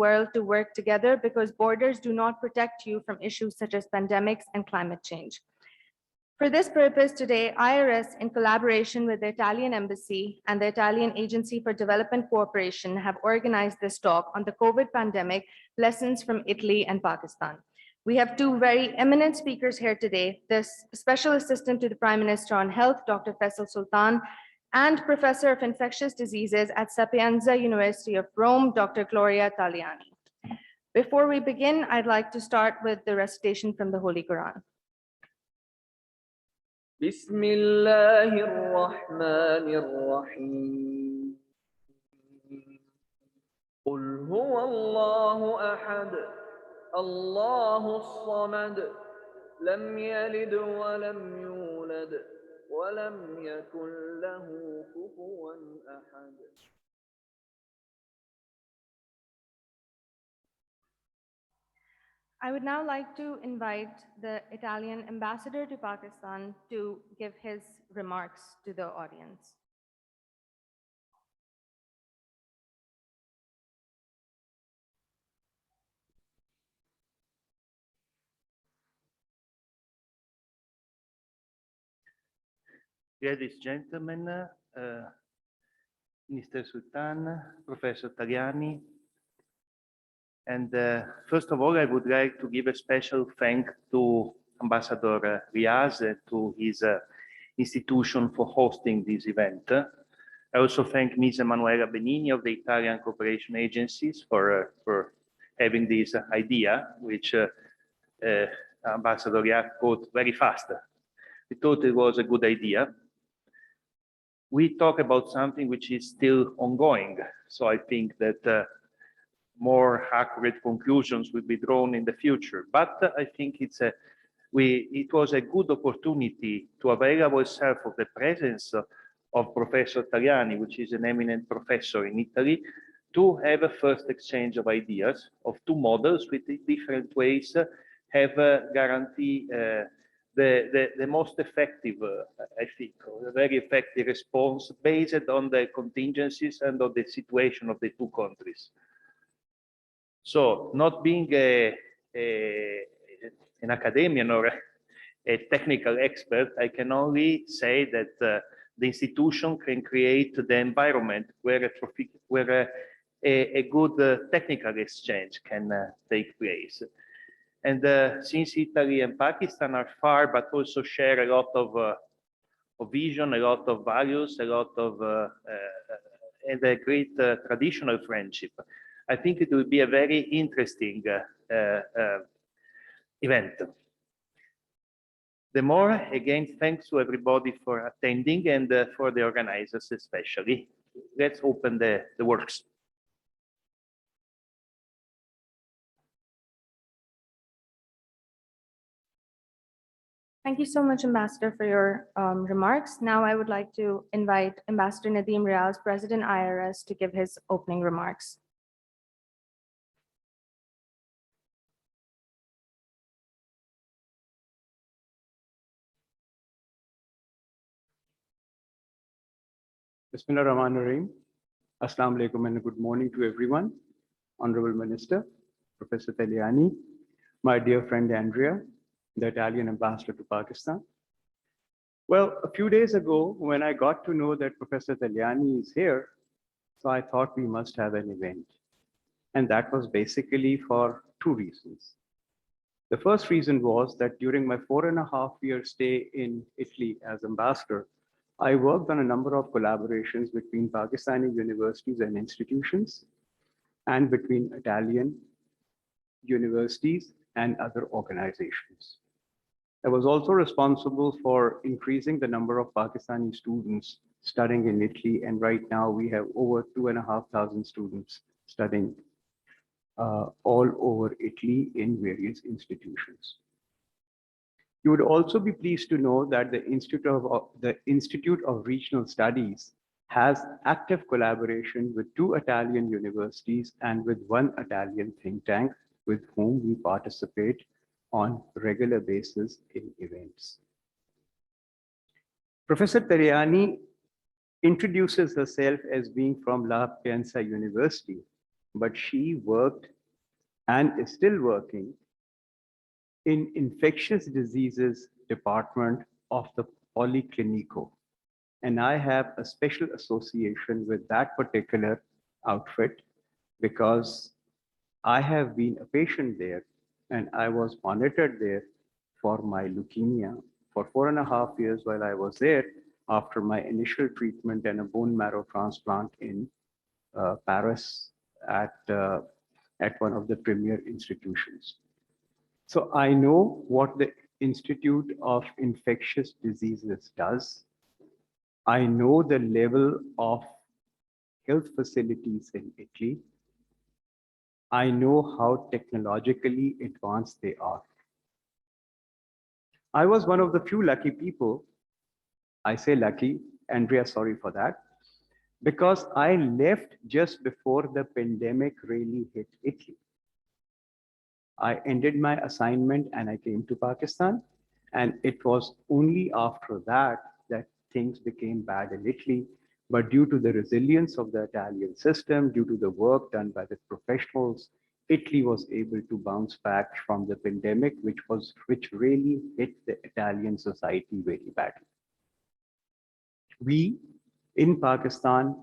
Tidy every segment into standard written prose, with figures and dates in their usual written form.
world to work together because borders do not protect you from issues such as pandemics and climate change. For this purpose, today, IRS, in collaboration with the Italian Embassy and the Italian Agency for Development Cooperation, have organized this talk on the COVID pandemic, lessons from Italy and Pakistan. We have two very eminent speakers here today, the Special Assistant to the Prime Minister on Health, Dr. FAISAL Sultan, and Professor of Infectious Diseases at Sapienza University of Rome, Dr. GLORIA TALIANI. Before we begin, I'd like to start with the recitation from the Holy Quran. بسم الله الرحمن الرحيم قل هو الله أحد الله الصمد لم يلد ولم يولد ولم يكن له كفوا أحد. I would now like to invite the Italian ambassador to Pakistan to give his remarks to the audience. Ladies and gentlemen, Mr. Sultan, Professor Taliani, and first of all, I would like to give a special thank to Ambassador Riaz and to his institution for hosting this event. I also thank Ms. Emanuela Benini of the Italian Cooperation Agencies for having this idea, which Ambassador Riaz got very fast. We thought it was a good idea. We talk about something which is still ongoing, so I think that more accurate conclusions will be drawn in the future. But I think it was a good opportunity to avail ourselves of the presence of Professor Taliani, which is an eminent professor in Italy, to have a first exchange of ideas of two models with different ways have guarantee the most effective, I think, a very effective response based on the contingencies and on the situation of the two countries. So, not being an academician or a technical expert, I can only say that the institution can create the environment where a good technical exchange can take place. And since Italy and Pakistan are far, but also share a lot of vision, a lot of values, a lot of and a great traditional friendship, I think it will be a very interesting event. The more, again, thanks to everybody for attending and for the organizers especially. Let's open the works. Thank you so much, Ambassador, for your remarks. Now I would like to invite Ambassador Nadeem Riaz, President IRS, to give his opening remarks. Bismillah Rahman Rahim. Assalamu alaikum and good morning to everyone. Honorable Minister, Professor Taliani, my dear friend Andrea, the Italian ambassador to Pakistan. Well, a few days ago, when I got to know that Professor Taliani is here, so I thought we must have an event. And that was basically for two reasons. The first reason was that during my 4.5-year stay in Italy as ambassador, I worked on a number of collaborations between Pakistani universities and institutions and between Italian universities and other organizations. I was also responsible for increasing the number of Pakistani students studying in Italy, and right now we have over 2,500 students studying all over Italy in various institutions. You would also be pleased to know that the Institute of Regional Studies has active collaboration with 2 Italian universities and with 1 Italian think tank with whom we participate on a regular basis in events. Professor Taliani introduces herself as being from La Sapienza University, but she worked and is still working in infectious diseases department of the Policlinico. And I have a special association with that particular outfit because I have been a patient there and I was monitored there for my leukemia for 4.5 years while I was there after my initial treatment and a bone marrow transplant in Paris at one of the premier institutions. So I know what the Institute of Infectious Diseases does. I know the level of health facilities in Italy. I know how technologically advanced they are. I was one of the few lucky people, I say lucky, Andrea, sorry for that, because I left just before the pandemic really hit Italy. I ended my assignment and I came to Pakistan. And it was only after that that things became bad in Italy. But due to the resilience of the Italian system, due to the work done by the professionals, Italy was able to bounce back from the pandemic, which really hit the Italian society very badly. We in Pakistan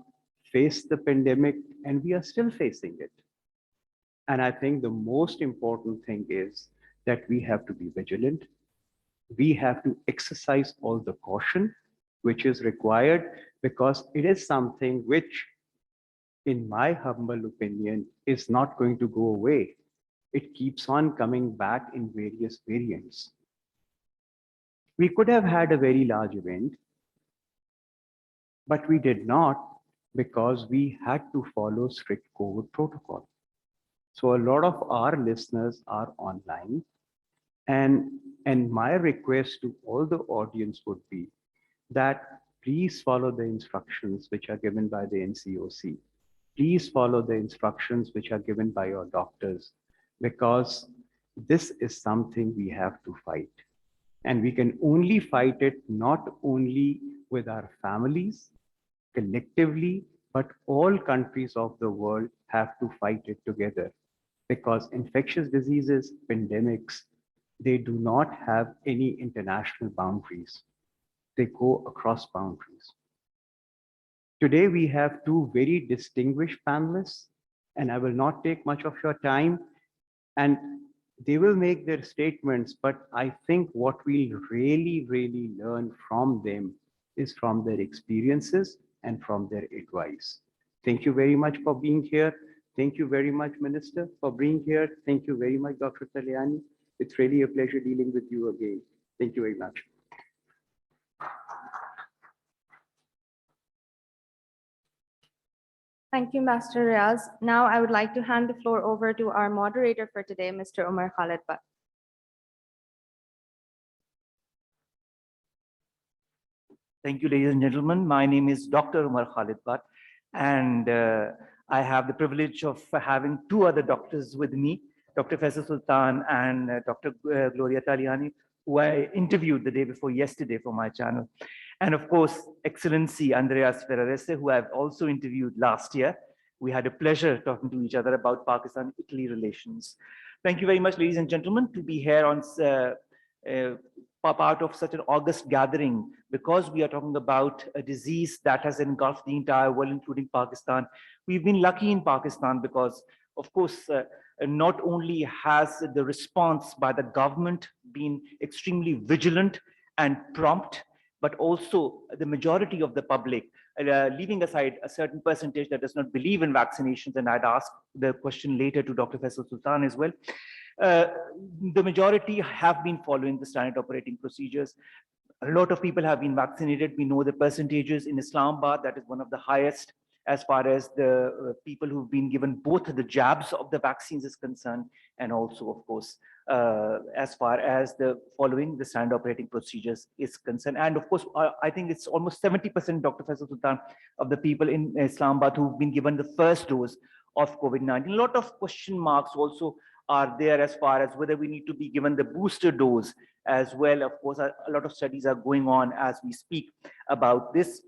faced the pandemic and we are still facing it. And I think the most important thing is that we have to be vigilant. We have to exercise all the caution which is required because it is something which, in my humble opinion, is not going to go away. It keeps on coming back in various variants. We could have had a very large event, but we did not because we had to follow strict COVID protocol. So a lot of our listeners are online. And my request to all the audience would be that please follow the instructions which are given by the NCOC. Please follow the instructions which are given by your doctors, because this is something we have to fight. And we can only fight it not only with our families, collectively, but all countries of the world have to fight it together. Because infectious diseases, pandemics, they do not have any international boundaries. They go across boundaries. Today, we have two very distinguished panelists, and I will not take much of your time, and they will make their statements, but I think what we'll really learn from them is from their experiences and from their advice. Thank you very much for being here. Thank you very much, Minister, for being here. Thank you very much, Dr. Taliani. It's really a pleasure dealing with you again. Thank you very much. Thank you, Master Riaz. Now I would like to hand the floor over to our moderator for today, Mr. Umar Khalid Butt. Thank you, ladies and gentlemen. My name is Dr. Umar Khalid Butt, and I have the privilege of having two other doctors with me, Dr. FAISAL Sultan and Dr. GLORIA TALIANI, who I interviewed the day before yesterday for my channel. And of course, Excellency Andreas Ferrarese, who I've also interviewed last year. We had a pleasure talking to each other about Pakistan-Italy relations. Thank you very much, ladies and gentlemen, to be here on part of such an august gathering, because we are talking about a disease that has engulfed the entire world, including Pakistan. We've been lucky in Pakistan because, of course, not only has the response by the government been extremely vigilant and prompt, but also the majority of the public, leaving aside a certain percentage that does not believe in vaccinations, and I'd ask the question later to Dr. FAISAL Sultan as well. The majority have been following the standard operating procedures. A lot of people have been vaccinated. We know the percentages in Islamabad, that is one of the highest as far as the people who've been given both the jabs of the vaccines is concerned, and also, of course, as far as the following the standard operating procedures is concerned. And of course, I think it's almost 70%, Dr. FAISAL Sultan, of the people in Islamabad who've been given the first dose of COVID-19. A lot of question marks also are there as far as whether we need to be given the booster dose as well. Of course, a lot of studies are going on as we speak about this.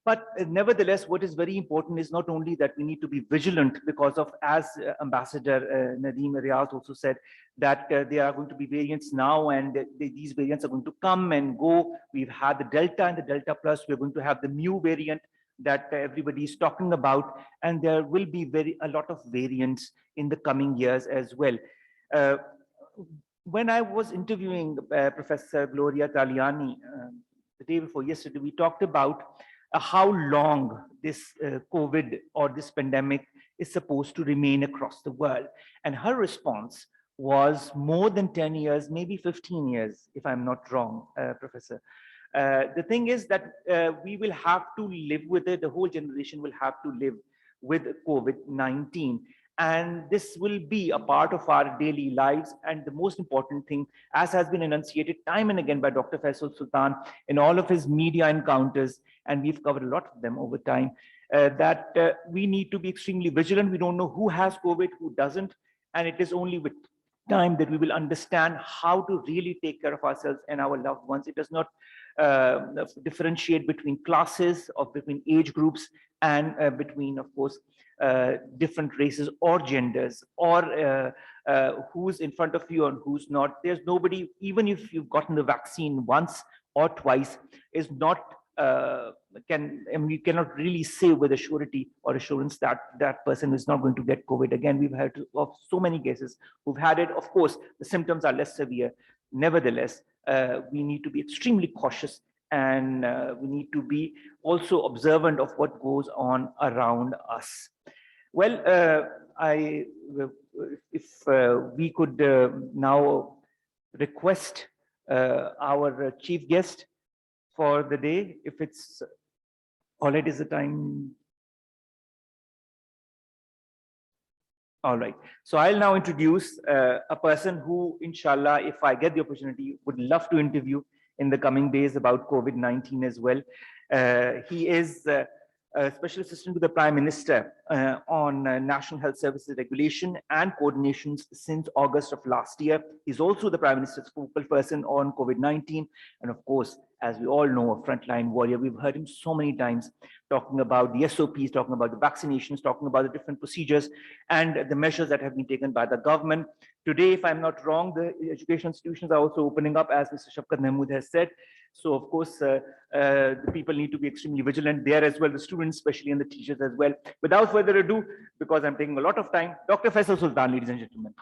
But nevertheless, what is very important is not only that we need to be vigilant because of, as Ambassador Nadeem Riaz also said, that there are going to be variants now, and these variants are going to come and go. We've had the Delta and the Delta Plus. We're going to have the Mu variant that everybody is talking about, and there will be a lot of variants in the coming years as well. When I was interviewing Professor Gloria Taliani the day before yesterday, we talked about how long this COVID or this pandemic is supposed to remain across the world. And her response was more than 10 years, maybe 15 years, if I'm not wrong, Professor. The thing is that we will have to live with it. The whole generation will have to live with COVID-19. And this will be a part of our daily lives. And the most important thing, as has been enunciated time and again by Dr. FAISAL Sultan in all of his media encounters, and we've covered a lot of them over time, that we need to be extremely vigilant. We don't know who has COVID, who doesn't. And it is only with time that we will understand how to really take care of ourselves and our loved ones. It does not differentiate between classes or between age groups and between, of course, different races or genders, or who's in front of you and who's not. There's nobody, even if you've gotten the vaccine once or twice, is not we cannot really say with a surety or assurance that that person is not going to get COVID again. We've heard of so many cases who've had it. Of course, the symptoms are less severe. Nevertheless, we need to be extremely cautious, and we need to be also observant of what goes on around us. Well, if we could now request our chief guest for the day, if it's all right, is the time. All right, so I'll now introduce a person who, inshallah, if I get the opportunity, would love to interview in the coming days about COVID-19 as well. He is a Special Assistant to the Prime Minister on National Health Services Regulation and Coordinations since August of last year. He's also the Prime Minister's focal person on COVID-19. And of course, as we all know, a frontline warrior. We've heard him so many times talking about the SOPs, talking about the vaccinations, talking about the different procedures and the measures that have been taken by the government. Today, if I'm not wrong, the education institutions are also opening up, as Mr. Shafqat Mahmood has said. So of course, the people need to be extremely vigilant there as well, the students especially, and the teachers as well. Without further ado, because I'm taking a lot of time, Dr. FAISAL Sultan, ladies and gentlemen.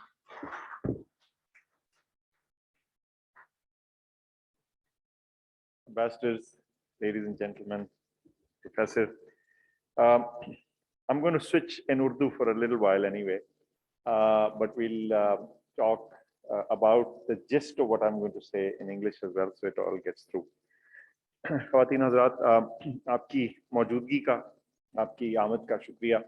Ambassadors, ladies and gentlemen, Professor, I'm going to switch in Urdu for a little while anyway, but we'll talk about the gist of what I'm going to say in English as well, so it all gets through. ख़वातीन हज़रात, आपकी मौजूदगी का, आपकी आमद का शुक्रिया।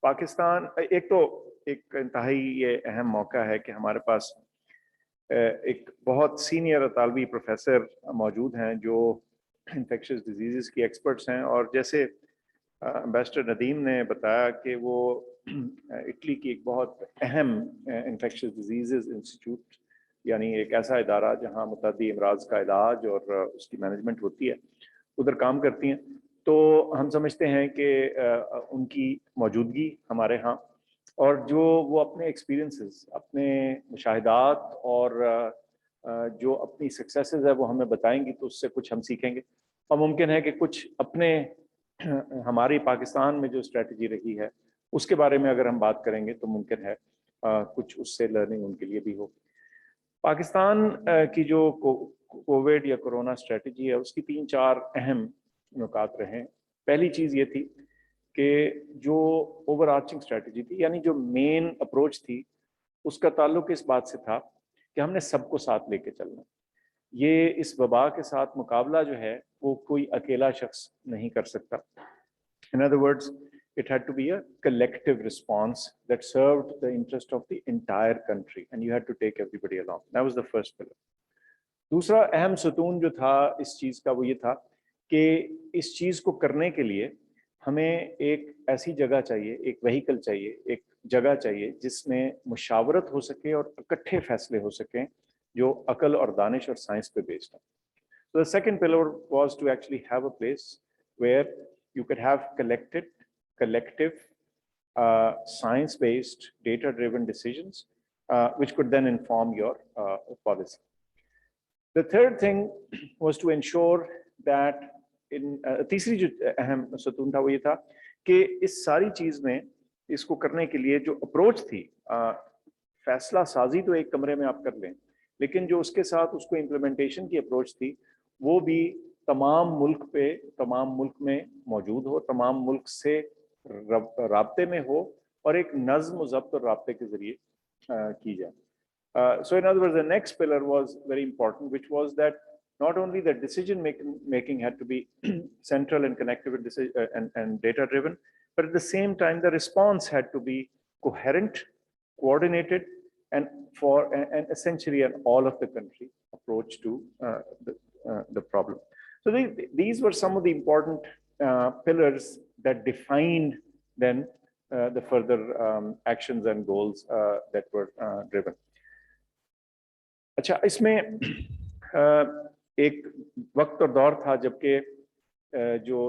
पाकिस्तान एक इंतहाई ये अहम मौका है कि हमारे पास एक बहुत सीनियर तालबी प्रोफेसर मौजूद हैं जो इन्फेक्शियस डिजीज़ की एक्सपर्ट्स हैं, और जैसे एम्बेसडर नदीम ने बताया कि वो इटली की एक बहुत अहम इन्फेक्शियस डिजीज़ इंस्टीट्यूट, यानी एक ऐसा इदारा जहां मुतअद्दी अमराज का इलाज और उसकी मैनेजमेंट होती है, उधर काम करती हैं। तो हम समझते हैं कि उनकी मौजूदगी हमारे यहाँ, और जो वो अपने एक्सपीरियंसेस, अपने मुशाहिदात और जो अपनी सक्सेसेस है वो हमें बताएंगी, तो उससे कुछ हम सीखेंगे। और मुमकिन है कि कुछ अपने हमारी पाकिस्तान में जो स्ट्रेटजी रही है उसके बारे में अगर हम बात करेंगे तो मुमकिन है कुछ उससे लर्निंग उनके लिए भी हो। पाकिस्तान की जो कोविड या कोरोना स्ट्रेटजी है उसकी 3-4 अहम नुकात रहे। पहली चीज़ ये थी कि जो ओवरआर्चिंग स्ट्रेटजी थी, यानी जो मेन अप्रोच थी, उसका ताल्लुक इस बात से था कि हमने सबको साथ लेके चलना। ये इस वबा के साथ मुकाबला जो है वो कोई अकेला शख्स नहीं कर सकता। In other words, it had to be a collective response that served the interest of the entire country, and you had to take everybody along. That was the first pillar. दूसरा अहम सतून जो था इस चीज़ का वो ये था कि इस चीज़ को करने के लिए हमें एक ऐसी जगह चाहिए, एक व्हीकल चाहिए, एक जगह चाहिए जिसमें मुशावरत हो सके और इकट्ठे फैसले हो सकें जो अकल और दानिश और साइंस पे बेस्ड हैं। So the second pillar was to actually have a place where you could have collective, science-based, data-driven decisions, which could then inform your policy. The third thing was to ensure that तीसरी जो अहम सतून था वो ये था कि इस सारी चीज में इसको करने के लिए जो अप्रोच थी, फैसला साजी तो एक कमरे में आप कर लें, लेकिन जो उसके साथ उसको इम्प्लीमेंटेशन की अप्रोच थी वो भी तमाम मुल्क में मौजूद हो, तमाम मुल्क से राब्ते में हो और एक नज़्म ज़ब्त और राब्ते के जरिए की जाए. So in other words, the next pillar was very important, which was that not only the decision making had to be central and connected with and data driven, but at the same time the response had to be coherent, coordinated, and essentially an all of the country approach to the problem. So these were some of the important pillars that defined then the further actions and goals that were driven. अच्छा, इसमें एक वक्त और दौर था जबकि जो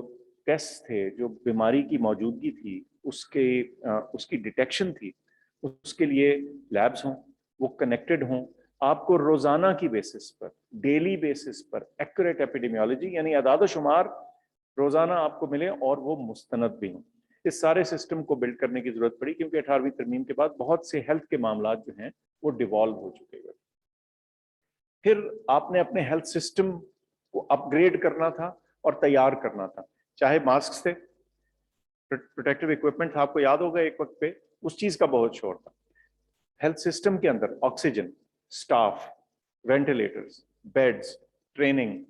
test थे, जो बीमारी की मौजूदगी थी, उसकी डिटेक्शन थी, उसके लिए लैब्स हों, वो कनेक्टेड हों, आपको रोजाना की बेसिस पर, डेली बेसिस पर एक्यूरेट एपिडेमियोलॉजी यानी अदाद शुमार रोजाना आपको मिले और वो मुस्तनद भी हों. इस सारे सिस्टम को बिल्ड करने की जरूरत पड़ी क्योंकि 18वीं तरमीम के बाद बहुत से हेल्थ के मामला जो हैं वो डिवॉल्व हो चुके हैं. फिर आपने अपने हेल्थ सिस्टम को अपग्रेड करना था और तैयार करना था, चाहे मास्क थे, प्रोटेक्टिव इक्विपमेंट था. आपको याद होगा एक वक्त पे उस चीज का बहुत शोर था. हेल्थ सिस्टम के अंदर oxygen, staff, ventilators, beds, training,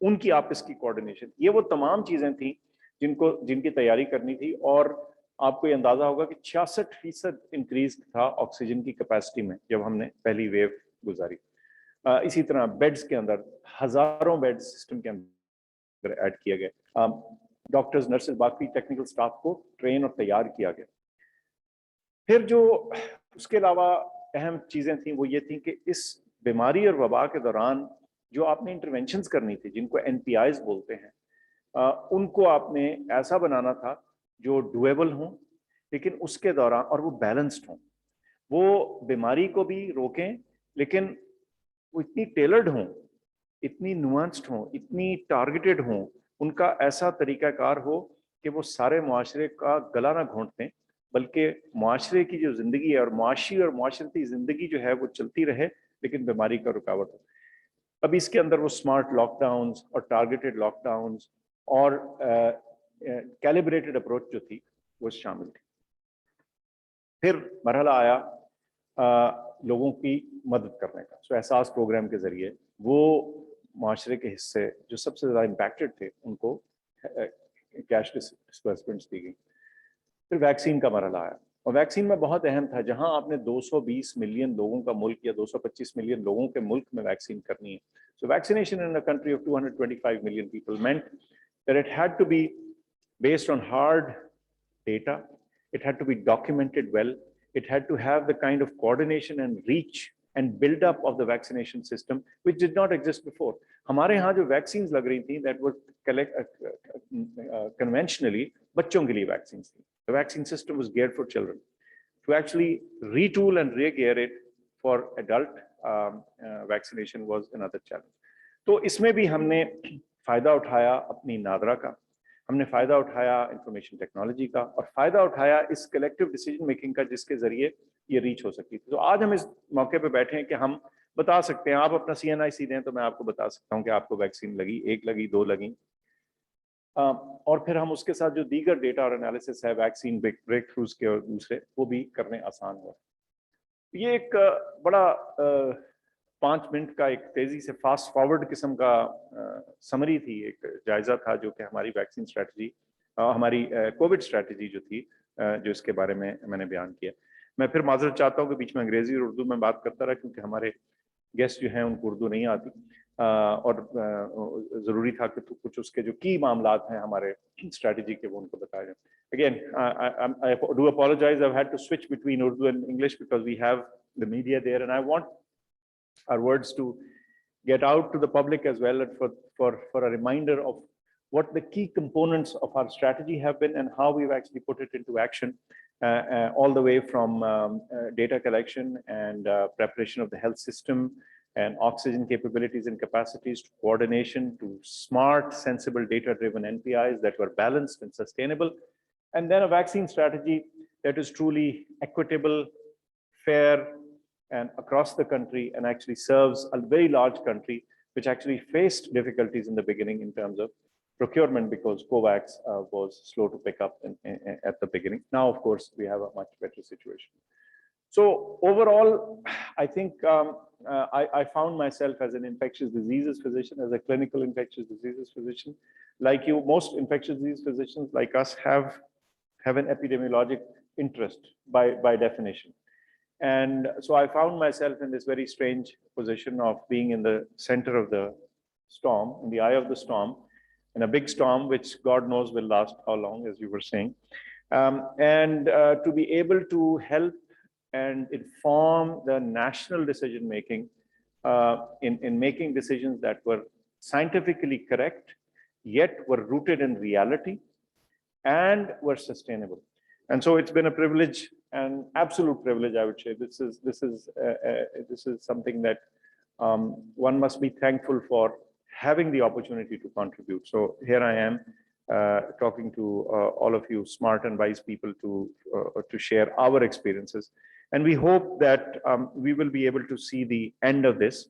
उनकी आपस की कोऑर्डिनेशन, ये वो तमाम चीजें थी जिनकी तैयारी करनी थी. और आपको ये अंदाजा होगा कि 66% इंक्रीज था ऑक्सीजन की कैपेसिटी में जब हमने पहली वेव गुजारी. इसी तरह बेड्स के अंदर हजारों बेड सिस्टम के अंदर ऐड किया गया. डॉक्टर्स, नर्सेज, बाकी टेक्निकल स्टाफ को ट्रेन और तैयार किया गया. फिर जो उसके अलावा अहम चीजें थी वो ये थी कि इस बीमारी और वबा के दौरान जो आपने इंटरवेंशंस करनी थी, जिनको NPIs बोलते हैं, उनको आपने ऐसा बनाना था जो डुएबल हों, लेकिन उसके दौरान और वो बैलेंस्ड हों, वो बीमारी को भी रोकें लेकिन वो इतनी टेलर्ड हों, इतनी नुआंस्ड हों, इतनी टारगेटेड हों, उनका ऐसा तरीकाकार हो कि वो सारे मुआशरे का गला ना घोंट दें, बल्कि मुआशरे की जो जिंदगी है और मुआशी और मुआशरती जिंदगी जो है वो चलती रहे लेकिन बीमारी का रुकावट हो. अब इसके अंदर वो स्मार्ट लॉकडाउन्स और टारगेटेड लॉकडाउन्स और कैलिब्रेटेड अप्रोच जो थी वो शामिल थी. फिर मरहला आया लोगों की मदद करने का. सो एहसास प्रोग्राम के जरिए वो माशरे के हिस्से जो सबसे ज़्यादा इम्पैक्टेड थे उनको कैश डिस्बर्समेंट्स दी गई. फिर वैक्सीन का मरहला आया और वैक्सीन में बहुत अहम था. जहां आपने 220 मिलियन लोगों का मुल्क या 225 मिलियन लोगों के मुल्क में वैक्सीन करनी है, so vaccination in a country of 225 million people meant that it had to be based on hard data, it had to be documented well, it had to have the kind of coordination and reach and build up of the vaccination system which did not exist before. हमारे यहाँ जो vaccines लग रही थी that were conventionally बच्चों के लिए vaccines थी. The vaccine system was geared for children. To actually retool and re-gear it for adult vaccination was another challenge. तो इसमें भी हमने फायदा उठाया अपनी नादरा का, हमने फायदा उठाया इंफॉर्मेशन टेक्नोलॉजी का और फायदा उठाया इस कलेक्टिव डिसीजन मेकिंग का जिसके जरिए ये रीच हो सकती थी. तो आज हम इस मौके पे बैठे हैं कि हम बता सकते हैं, आप अपना CNIC दें तो मैं आपको बता सकता हूं कि आपको वैक्सीन लगी, 1 लगी, 2 लगी. और फिर हम उसके साथ जो दीगर डेटा और एनालिसिस है वैक्सीन ब्रेक थ्रूज के और दूसरे, वो भी करने आसान हुआ. ये एक बड़ा 5 मिनट का एक तेजी से फास्ट फॉरवर्ड किस्म का समरी थी, एक जायजा था जो कि हमारी वैक्सीन स्ट्रेटजी, हमारी कोविड स्ट्रेटजी जो थी, जो इसके बारे में मैंने बयान किया. मैं फिर माजरत चाहता हूँ कि बीच में अंग्रेजी और उर्दू में बात करता रहा क्योंकि हमारे गेस्ट जो हैं उनको उर्दू नहीं आती और ज़रूरी था कि कुछ उसके जो की मामलात हैं हमारे स्ट्रेटजी के वो उनको बताया जाए. Again, I do apologize. I've had to switch between Urdu and English because we have the media there, and I want our words to get out to the public as well, and for a reminder of what the key components of our strategy have been and how we've actually put it into action, all the way from data collection and preparation of the health system and oxygen capabilities and capacities, to coordination, to smart, sensible, data-driven NPIs that were balanced and sustainable, and then a vaccine strategy that is truly equitable, fair, and across the country, and actually serves a very large country, which actually faced difficulties in the beginning in terms of procurement, because COVAX was slow to pick up at the beginning. Now, of course, we have a much better situation. So overall, I think I found myself as an infectious diseases physician, as a clinical infectious diseases physician. Like you, most infectious disease physicians like us have an epidemiologic interest by definition. And so I found myself in this very strange position of being in the center of the storm, in the eye of the storm, in a big storm, which God knows will last how long, as you were saying. To be able to help and inform the national decision-making in making decisions that were scientifically correct, yet were rooted in reality and were sustainable. And so it's been a privilege, an absolute privilege, I would say. This is something that one must be thankful for, having the opportunity to contribute. So here I am talking to all of you smart and wise people to share our experiences. And we hope that we will be able to see the end of this.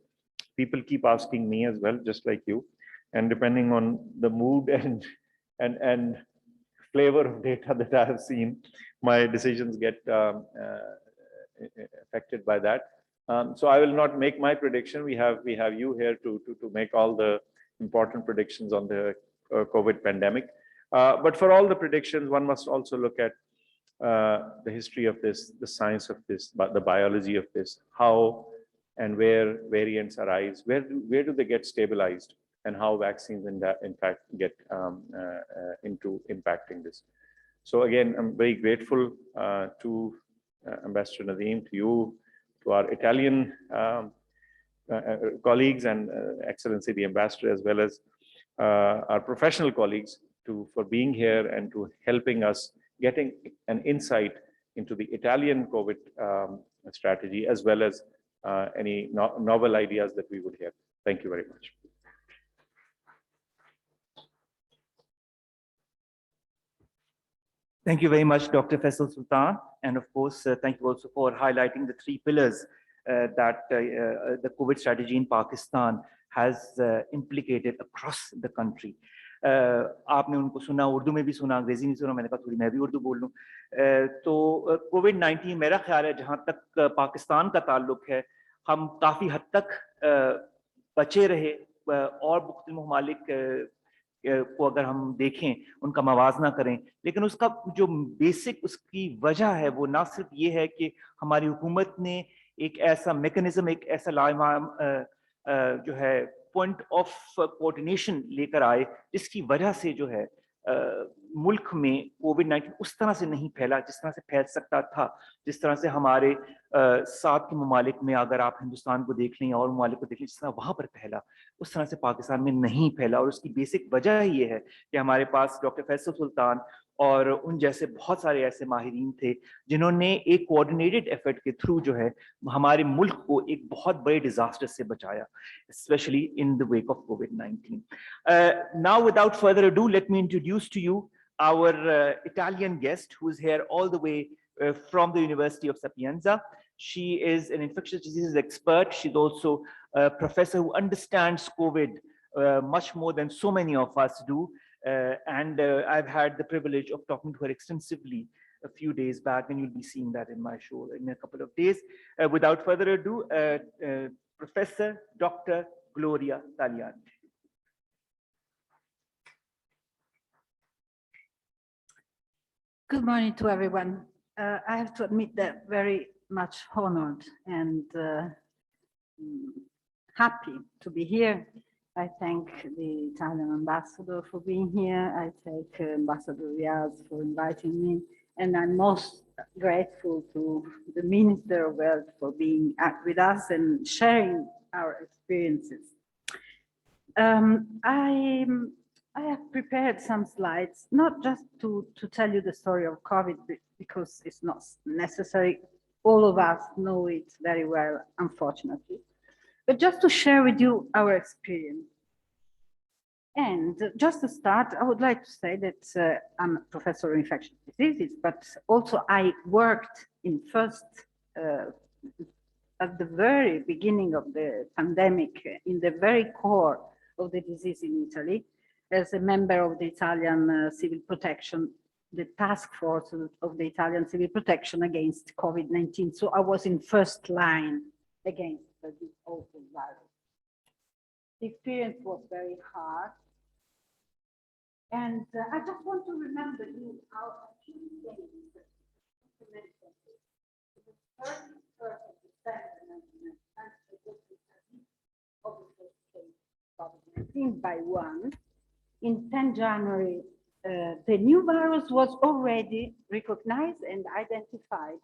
People keep asking me as well, just like you. And depending on the mood and flavor of data that I have seen, my decisions get affected by that. So I will not make my prediction. We have you here to make all the important predictions on the COVID pandemic. But for all the predictions, one must also look at the history of this, the science of this, the biology of this, how and where variants arise, where do they get stabilized, and how vaccines in fact get into impacting this. So again, I'm very grateful to Ambassador Nadeem, to you, to our Italian colleagues, and Excellency the Ambassador, as well as our professional colleagues, for being here and to helping us getting an insight into the Italian COVID strategy, as well as any novel ideas that we would hear. Thank you very much. Thank you very much, Dr. Faisal Sultan. And of course, thank you also for highlighting the 3 pillars that the COVID strategy in Pakistan has implicated across the country. आपने उनको सुना, उर्दू में भी सुना, अंग्रेजी में सुना, मैंने कहा थोड़ी मैं भी उर्दू बोल लूँ. तो कोविड-19 मेरा ख्याल है जहाँ तक पाकिस्तान का ताल्लुक है, हम काफ़ी हद तक बचे रहे, और मुख्तलिफ ममालिक को अगर हम देखें, उनका मवाजना करें, लेकिन उसका जो बेसिक उसकी वजह है वो ना सिर्फ ये है कि हमारी हुकूमत ने एक ऐसा मैकेनिज्म, एक ऐसा जो है पॉइंट ऑफ कोऑर्डिनेशन लेकर आए, जिसकी वजह से जो है मुल्क में कोविड-19 उस तरह से नहीं फैला जिस तरह से फैल सकता था, जिस तरह से हमारे साथ के ममालिक में, अगर आप हिंदुस्तान को देख लें और ममालिक को देख लें, जिस तरह वहाँ पर फैला, उस तरह से पाकिस्तान में नहीं फैला. और उसकी बेसिक वजह ये है कि हमारे पास डॉक्टर फैसल सुल्तान और उन जैसे बहुत सारे ऐसे माहिरीन थे जिन्होंने एक कोऑर्डिनेटेड एफर्ट के थ्रू जो है हमारे मुल्क को एक बहुत बड़े डिजास्टर से बचाया, specially in the wake of कोविड-19. Now without further ado, let me introduce to you our Italian guest, who is here all the way from the University of Sapienza. She is an infectious diseases expert. She's also a professor who understands COVID much more than so many of us do. And I've had the privilege of talking to her extensively a few days back, and you'll be seeing that in my show in a couple of days. Without further ado, Professor Dr. Gloria Taliani. Good morning to everyone. I have to admit that very much honored and happy to be here. I thank the Italian ambassador for being here. I thank Ambassador Riaz for inviting me. And I'm most grateful to the Minister of Health for being with us and sharing our experiences I have prepared some slides, not just to tell you the story of COVID, because it's not necessary. All of us know it very well, unfortunately, but just to share with you our experience. And just to start, I would like to say that I'm a professor of infectious diseases, but also I worked in at the very beginning of the pandemic, in the very core of the disease in Italy, as a member of the Italian civil protection, the task force of the Italian civil protection against COVID-19. So I was in first line against this awful virus. The experience was very hard. And I just want to remember you how a few days to mention this. The 31st of December 1990 of the first case of COVID-19 by one. In 10 January, the new virus was already recognized and identified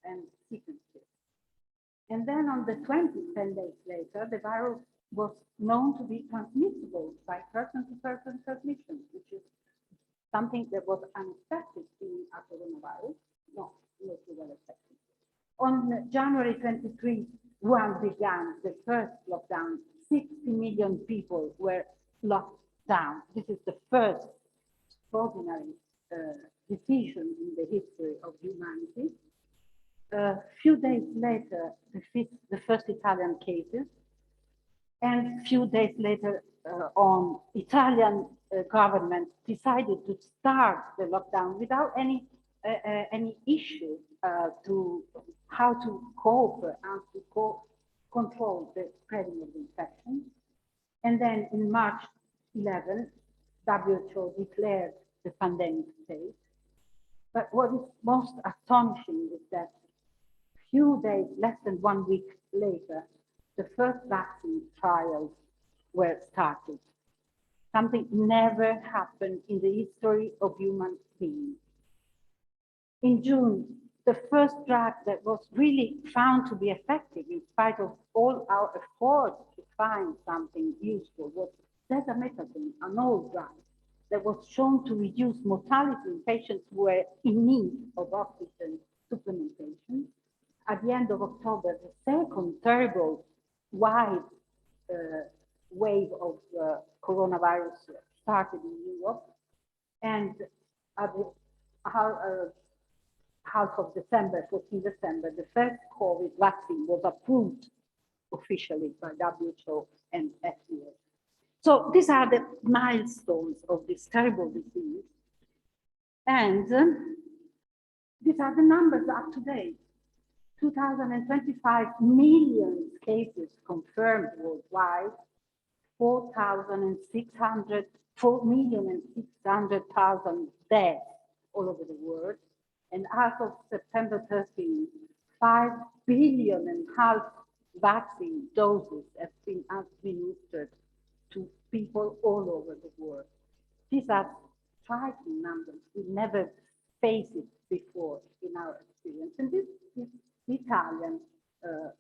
and sequenced. And then on the 20th, 10 days later, the virus was known to be transmissible by person-to-person transmission, which is something that was unexpected in a coronavirus, not well expected. On January 23, one began the first lockdown. 60 million people were locked down. This is the first extraordinary decision in the history of humanity. A few days later, the first Italian cases, and a few days later, on Italian government decided to start the lockdown without any issue to how to cope and to control the spreading of the infection. And then in March 11, WHO declared the pandemic state. But what is most astonishing is that few days, less than 1 week later, the first vaccine trials were started. Something never happened in the history of human beings. In June, the first drug that was really found to be effective in spite of all our efforts to find something useful was dexamethasone, an old drug that was shown to reduce mortality in patients who were in need of oxygen supplementation. At the end of October, the second terrible wide wave of coronavirus started in Europe, and at the half of December, 14 December, the first COVID vaccine was approved officially by WHO and FDA. So these are the milestones of this terrible disease. And these are the numbers up to date. 2025 million cases confirmed worldwide, 4,600,000 deaths all over the world. And as of September 13, 5.5 billion vaccine doses have been administered to people all over the world. These are striking numbers. We never faced it before in our experience. And this is the Italian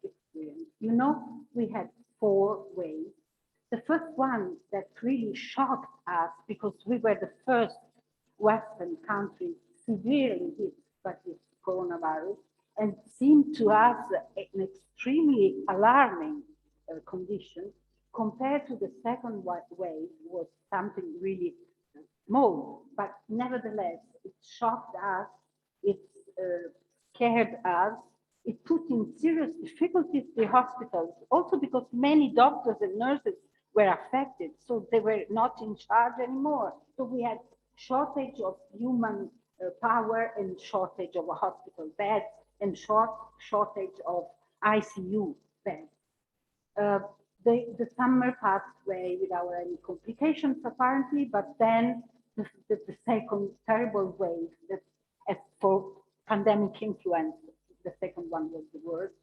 experience. You know, we had 4 waves. The first one that really shocked us, because we were the first Western country severely hit by this coronavirus, and seemed to us an extremely alarming condition, compared to the second wave, was something really small, but nevertheless, it shocked us, it scared us, it put in serious difficulties the hospitals, also because many doctors and nurses were affected, so they were not in charge anymore. So we had shortage of human power and shortage of hospital beds and shortage of ICU beds. The summer passed away without any complications apparently, but then the second terrible wave that, as for pandemic influenza, the second one was the worst,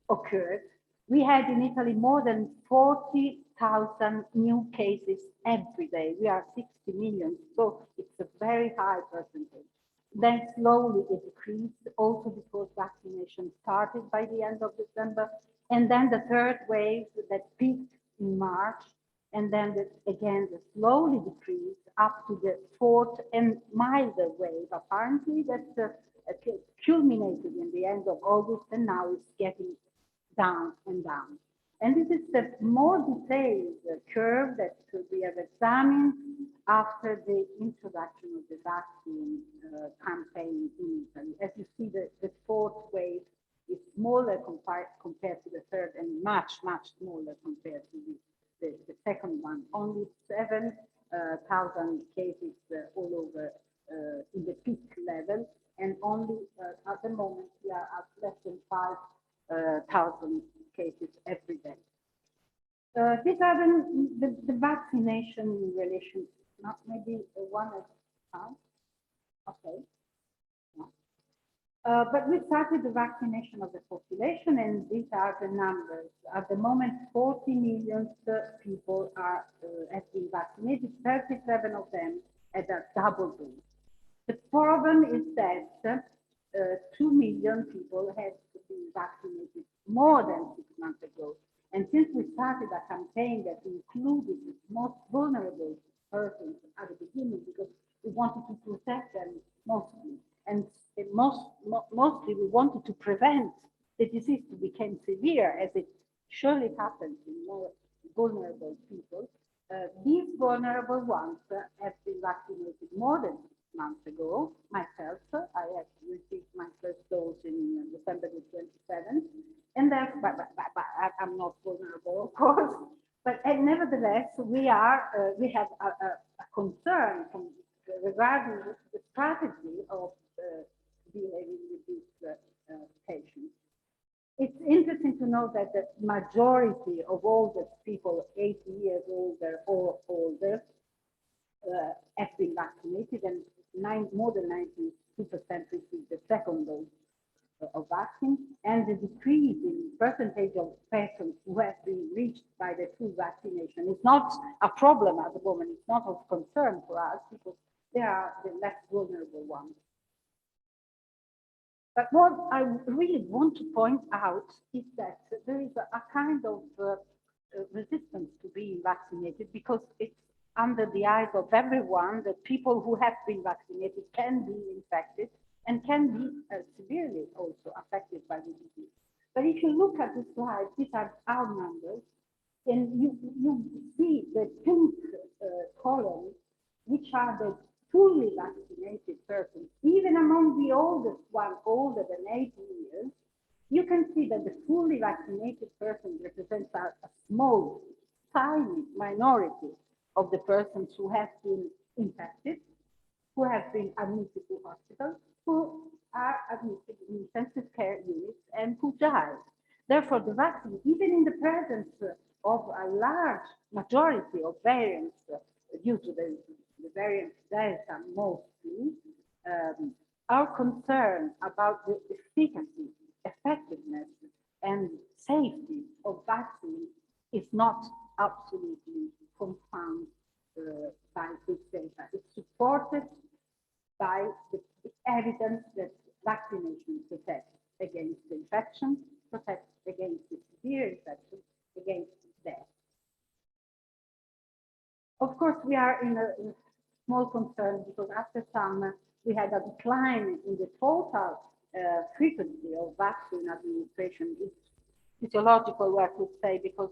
occurred. We had in Italy more than 40,000 new cases every day. We are 60 million, so it's a very high percentage. Then slowly it decreased, also because vaccination started by the end of December. And then the third wave that peaked in March and then again the slowly decrease up to the fourth and milder wave, apparently that culminated in the end of August and now is getting down and down. And this is the more detailed curve that we have examined after the introduction of the vaccine campaign in Italy. As you see, the fourth wave is smaller compared to the third and much, much smaller compared to the second one. Only 7,000 cases all over in the peak level, and only at the moment we are at less than 5,000 cases every day. These are the vaccination in relation, not maybe one at a time. Okay. But we started the vaccination of the population, and these are the numbers. At the moment, 40 million people are have been vaccinated, 37 of them at a double dose. The problem is that 2 million people have been vaccinated more than 6 months ago. And since we started a campaign that included the most vulnerable persons at the beginning, because we wanted to protect them mostly, and mostly we wanted to prevent the disease to become severe, as it surely happens in more vulnerable people. These vulnerable ones have been vaccinated more than 6 months ago. Myself, I have received my first dose in December the 27th, and then, but I'm not vulnerable, of course. But nevertheless, we have a concern regarding the strategy of dealing with these patients. It's interesting to know that the majority of all the people 80 years older or older have been vaccinated, and more than 92% received the second dose of vaccine, and the decrease in percentage of persons who have been reached by the full vaccination is not a problem at the moment. It's not of concern for us because they are the less vulnerable ones. But what I really want to point out is that there is a kind of resistance to being vaccinated, because it's under the eyes of everyone that people who have been vaccinated can be infected and can be severely also affected by the disease. But if you look at the slide, these are our numbers, and you see the pink columns, which are the fully vaccinated persons. Even among the oldest one, older than 80 years, you can see that the fully vaccinated person represents a small, tiny minority of the persons who have been infected, who have been admitted to hospitals, who are admitted in intensive care units, and who die. Therefore, the vaccine, even in the presence of a large majority of variants due to the variant Delta mostly, our concern about the efficacy, effectiveness, and safety of vaccine is not absolutely confirmed by this data. It's supported by the evidence that vaccination protects against the infection, protects against the severe infection, against death. Of course, we are in a small concern because after summer, we had a decline in the total frequency of vaccine administration. It's physiological, I could say, because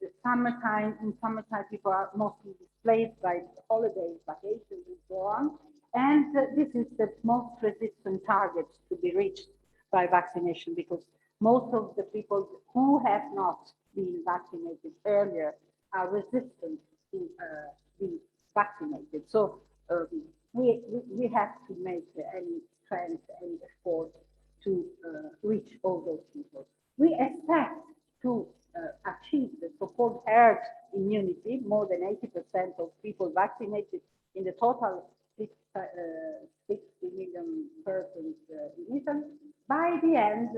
in summertime, people are mostly displaced by holidays, vacations, and so on. And this is the most resistant target to be reached by vaccination, because most of the people who have not been vaccinated earlier are resistant to be vaccinated. So we have to make any strength, any effort to reach all those people. We expect to achieve the so-called herd immunity, more than 80% of people vaccinated in the total 60 million persons in Italy by the end,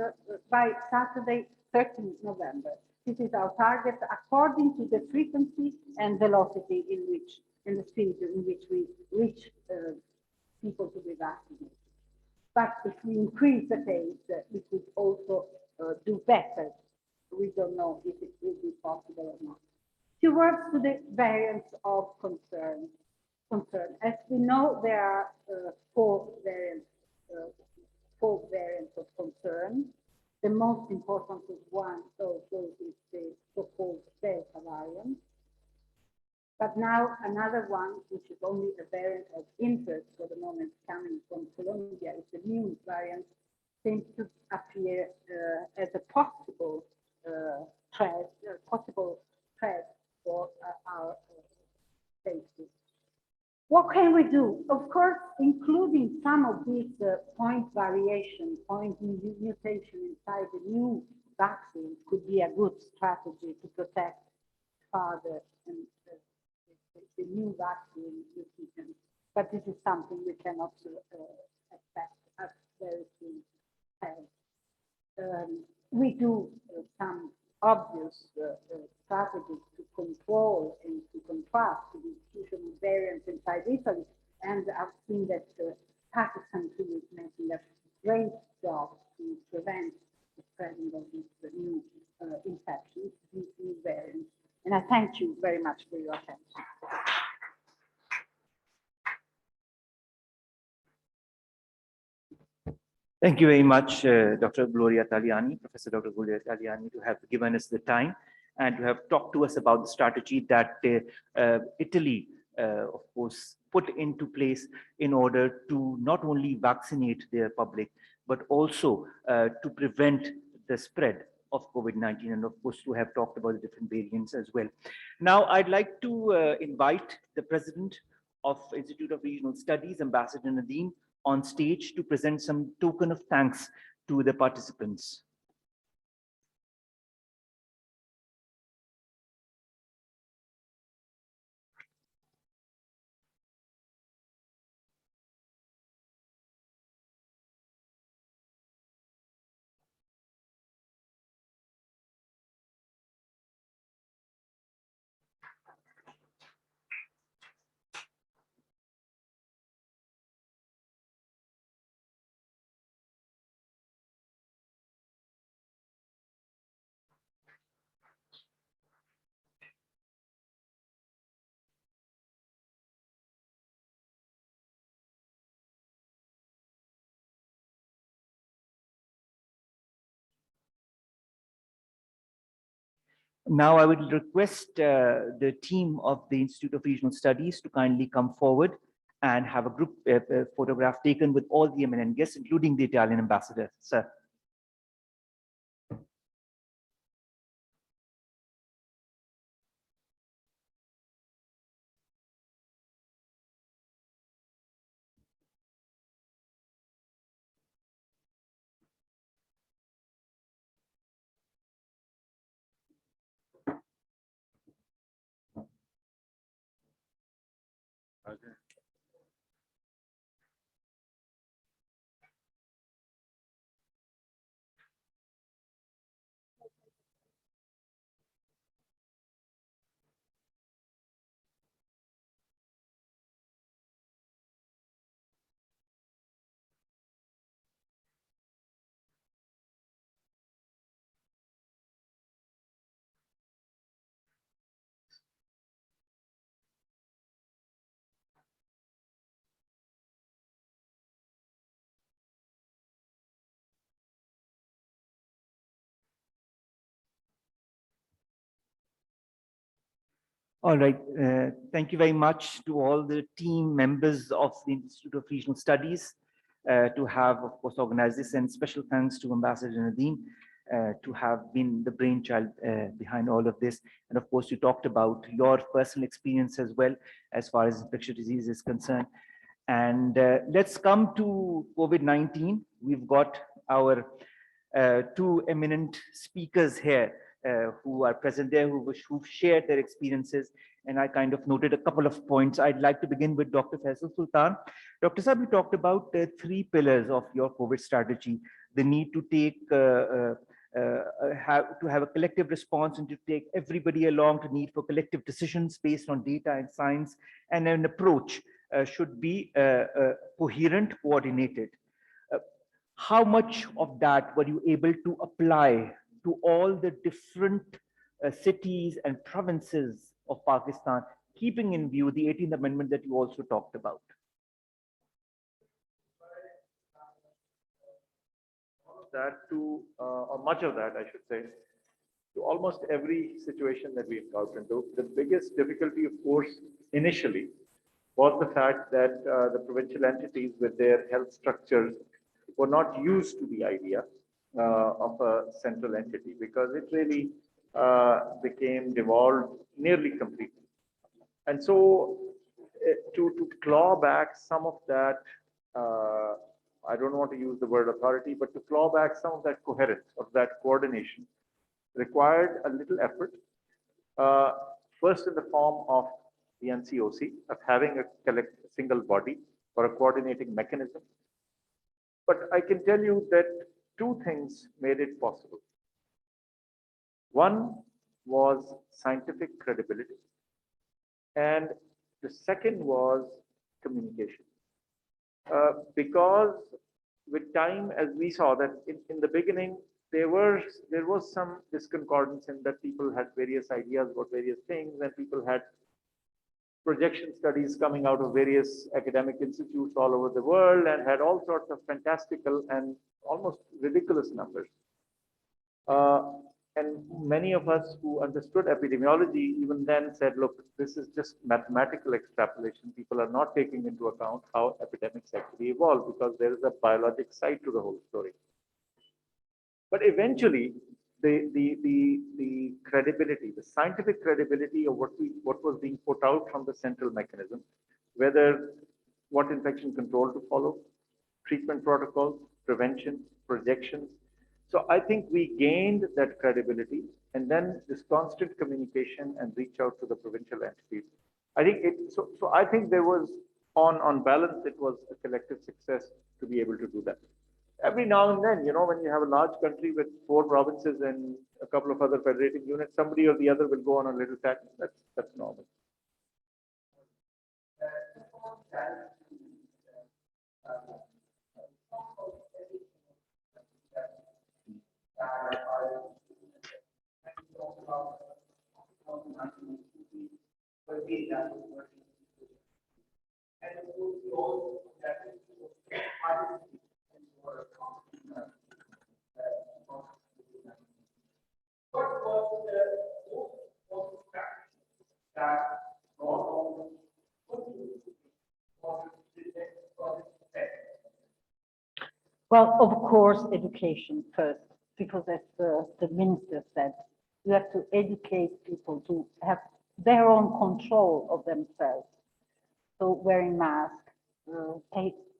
by Saturday, 13th November. This is our target according to the frequency and velocity in which, and the speed in which we reach people to be vaccinated. But if we increase the pace, we could also do better. We don't know if it will be possible or not. Few words to the variants of concern. As we know, there are four variants of concern. The most important is one of those is the so-called Delta variant. But now another one, which is only a variant of interest for the moment coming from Colombia, is the new variant, seems to appear as a possible threat for our safety. What can we do? Of course, including some of these point variation, point mutation inside the new vaccine could be a good strategy to protect further and the new vaccine decision. But this is something we cannot expect as very soon. We do some obvious strategies to control and to contrast the distribution of variants inside Italy. And I've seen that Pakistan too is making a great job to prevent the spreading of these new infections, these new variants. And I thank you very much for your attention. Thank you very much, Dr. Gloria Taliani, Professor Dr. Gloria Taliani, to have given us the time and to have talked to us about the strategy that Italy, of course, put into place in order to not only vaccinate their public, but also to prevent the spread of COVID-19, and of course, to have talked about the different variants as well. Now, I'd like to invite the President of Institute of Regional Studies, Ambassador Nadeem, on stage to present some token of thanks to the participants. Now I would request the team of the Institute of Regional Studies to kindly come forward and have a group photograph taken with all the eminent guests, including the Italian ambassador. Sir. Okay. All right, thank you very much to all the team members of the Institute of Regional Studies to have, of course, organized this, and special thanks to Ambassador Nadeem to have been the brainchild behind all of this. And of course, you talked about your personal experience as well, as far as infectious disease is concerned. And let's come to COVID-19. We've got our two eminent speakers here who are present there, who've shared their experiences. And I kind of noted a couple of points. I'd like to begin with Dr. FAISAL Sultan. Dr. Saab, you talked about the three pillars of your COVID strategy: the need to take have a collective response and to take everybody along, to need for collective decisions based on data and science, and an approach should be coherent, coordinated. How much of that were you able to apply to all the different cities and provinces of Pakistan, keeping in view the 18th Amendment that you also talked about? That to, or much of that, I should say, to almost every situation that we encounter into. The biggest difficulty, of course, initially was the fact that the provincial entities with their health structures were not used to the idea of a central entity, because it really became devolved nearly completely. And so to claw back some of that, I don't want to use the word authority, but to claw back some of that coherence, of that coordination, required a little effort. First in the form of the NCOC, of having a single body or a coordinating mechanism. But I can tell you that two things made it possible. One was scientific credibility, and the second was communication. Because with time, as we saw that in the beginning, there was some discordance in that people had various ideas about various things, and people had projection studies coming out of various academic institutes all over the world and had all sorts of fantastical and almost ridiculous numbers. And many of us who understood epidemiology even then said, look, this is just mathematical extrapolation. People are not taking into account how epidemics actually evolve, because there is a biologic side to the whole story. But eventually, the credibility, the scientific credibility of what was being put out from the central mechanism, whether what infection control to follow, treatment protocols, prevention, projections. So I think we gained that credibility, and then this constant communication and reach out to the provincial entities. I think so I think there was, on balance, it was a collective success to be able to do that. Every now and then, when you have a large country with 4 provinces and a couple of other federating units, somebody or the other will go on a little tangent. That's normal. Well, of course, education first, because as the minister said, you have to educate people to have their own control of themselves. So wearing masks,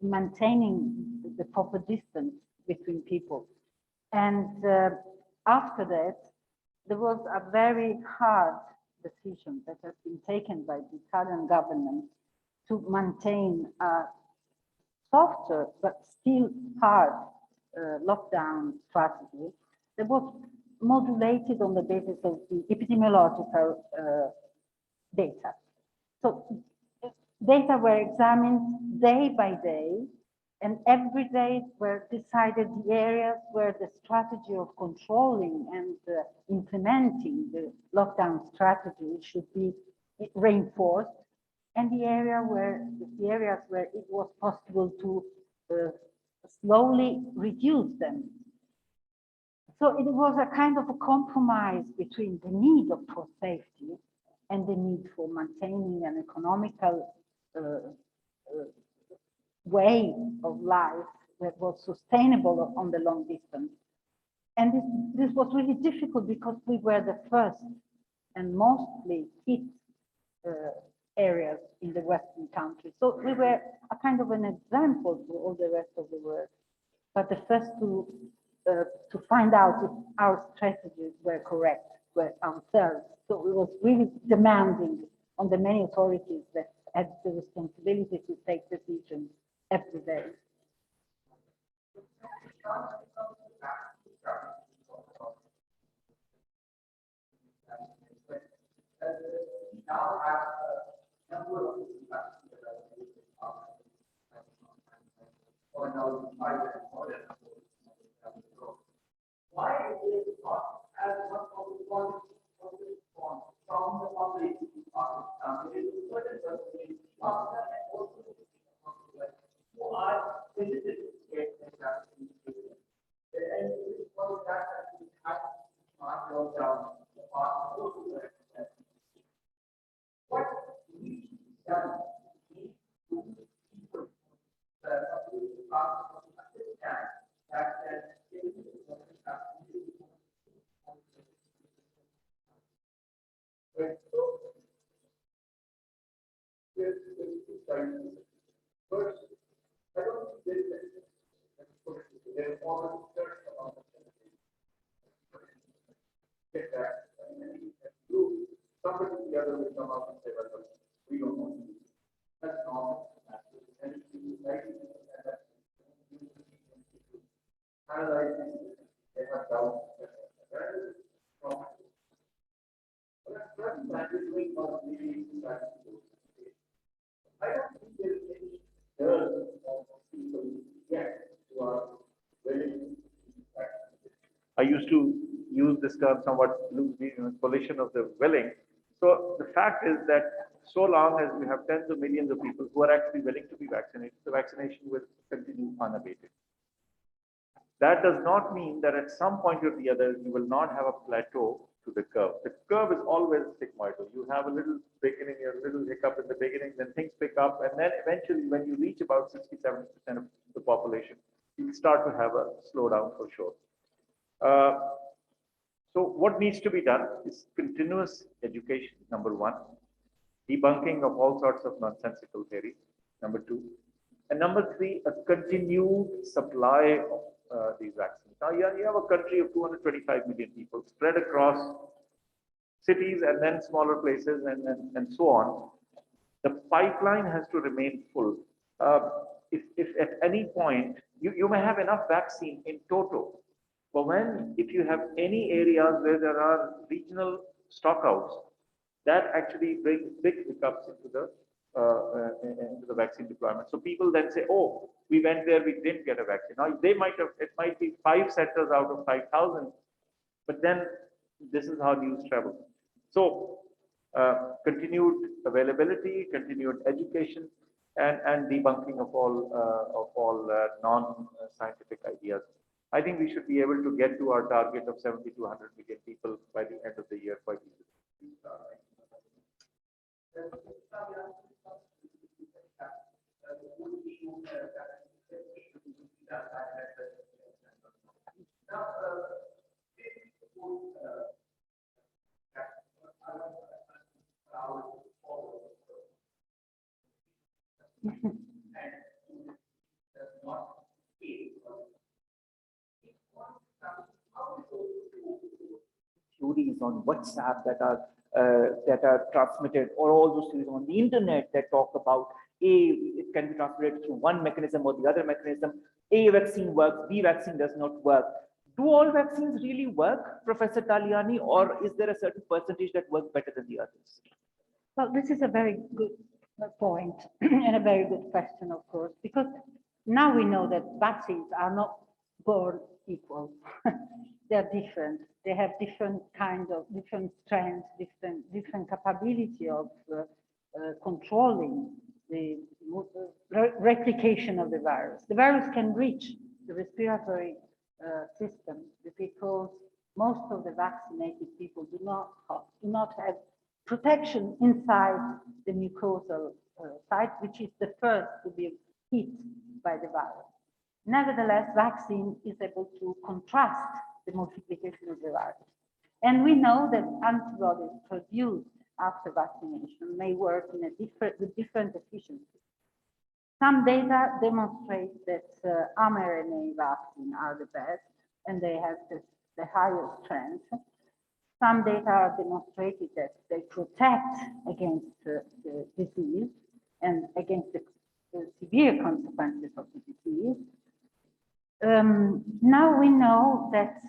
maintaining the proper distance between people. And after that, there was a very hard decision that has been taken by the Italian government to maintain a softer but still hard lockdown strategy that was modulated on the basis of the epidemiological data. So data were examined day by day, and every day were decided the areas where the strategy of controlling and implementing the lockdown strategy should be reinforced, and the areas where it was possible to slowly reduce them. So it was a kind of a compromise between the need for safety and the need for maintaining an economical way of life that was sustainable on the long distance. And this was really difficult because we were the first and mostly hit areas in the Western countries. So we were a kind of an example to all the rest of the world, but the first to find out if our strategies were correct were ourselves. So it was really demanding on the many authorities that had the responsibility to take decisions every day. Why is it not as much of a response from the public I used to use this term somewhat loosely, coalition of the willing. So the fact is that so long as we have tens of millions of people who are actually willing to be vaccinated, the vaccination will continue unabated. That does not mean that at some point or the other, you will not have a plateau to the curve. The curve is always sigmoidal. You have a little beginning, a little hiccup in the beginning, then things pick up, and then eventually when you reach about 60–70% of the population, you start to have a slowdown for sure. So what needs to be done is continuous education, number one, debunking of all sorts of nonsensical theories, number two, and number three, a continued supply of these vaccines. Now you have a country of 225 million people spread across cities and then smaller places and so on. The pipeline has to remain full. If at any point, you may have enough vaccine in total, but if you have any areas where there are regional stockouts, that actually brings big hiccups into the vaccine deployment. So people then say, oh, we went there, we didn't get a vaccine. Now it might be 5 centers out of 5,000, but then this is how news travels. So continued availability, continued education, and debunking of all non-scientific ideas. I think we should be able to get to our target of 70 to 100 million people by the end of the year quite easily. Theories on WhatsApp that are transmitted, or all those theories on the internet that talk about it can be transmitted through one mechanism or the other mechanism. A vaccine works, B vaccine does not work. Do all vaccines really work, Professor Taliani, or is there a certain percentage that work better than the others? Well, this is a very good point and a very good question, of course, because now we know that vaccines are not born equal. They're different. They have different strengths, different capability of controlling the replication of the virus. The virus can reach the respiratory system because most of the vaccinated people do not have protection inside the mucosal site, which is the first to be hit by the virus. Nevertheless, vaccine is able to contrast the multiplication of the virus. And we know that antibodies produced after vaccination may work with different efficiencies. Some data demonstrate that mRNA vaccines are the best and they have the highest strength. Some data are demonstrated that they protect against the disease and against the severe consequences of the disease. Now we know that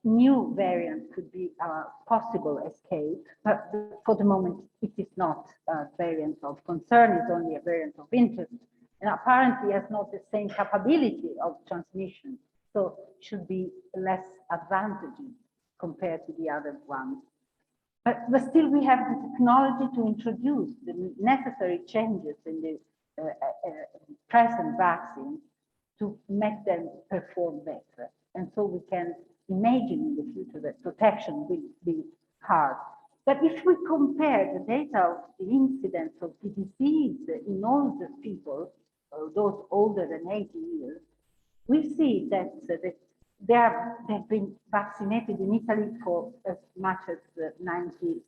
new variants could be a possible escape, but for the moment it is not a variant of concern, it's only a variant of interest, and apparently has not the same capability of transmission, so should be less advantaging compared to the other ones. But still we have the technology to introduce the necessary changes in the present vaccines to make them perform better. And so we can imagine in the future that protection will be hard. But if we compare the data of the incidence of the disease in older people, those older than 80 years, we see that they've been vaccinated in Italy for as much as 97%.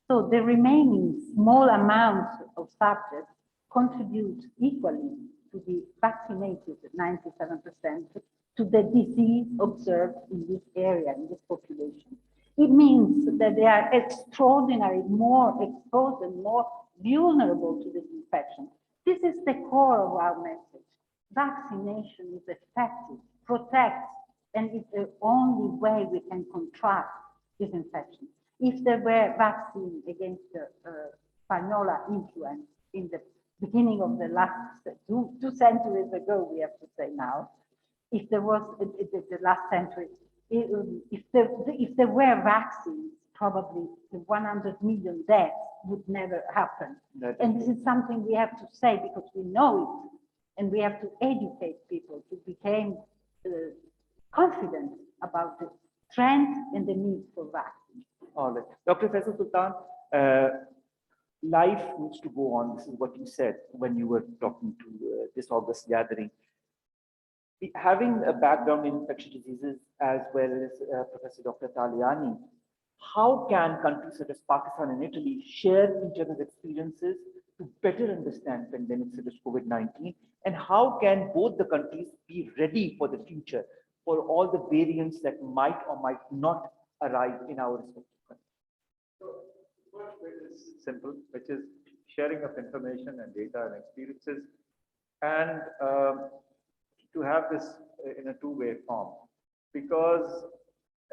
So the remaining small amount of subjects contribute equally to the vaccinated 97% to the disease observed in this area, in this population. It means that they are extraordinarily more exposed and more vulnerable to this infection. This is the core of our message. Vaccination is effective protect, and it's the only way we can contract this infection. If there were vaccines against the Spagnola influence in the beginning of the last two centuries ago, we have to say now, if there was the last century, if there were vaccines, probably the 100 million deaths would never happen. And this is something we have to say because we know it, and we have to educate people to become confident about the trend and the need for vaccines. All right. Dr. Faisal Sultan, life needs to go on. This is what you said when you were talking to this August gathering. Having a background in infectious diseases as well as Professor Dr. Taliani, how can countries such as Pakistan and Italy share each other's experiences to better understand pandemics such as COVID-19? And how can both the countries be ready for the future for all the variants that might or might not arrive in our respective countries? So, the first bit is simple, which is sharing of information and data and experiences, and to have this in a two-way form, because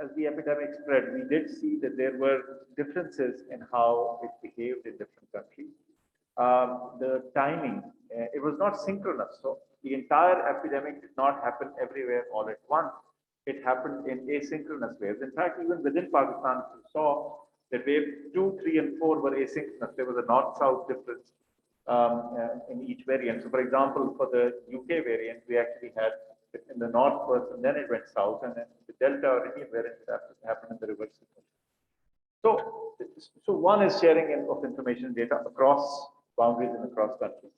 as the epidemic spread, we did see that there were differences in how it behaved in different countries. The timing, it was not synchronous. So the entire epidemic did not happen everywhere all at once. It happened in asynchronous waves. In fact, even within Pakistan, we saw that wave 2, 3, and 4 were asynchronous. There was a north-south difference in each variant. So for example, for the UK variant, we actually had it in the north first, and then it went south, and then the Delta or Indian variant happened in the reverse sequence. So one is sharing of information data across boundaries and across countries.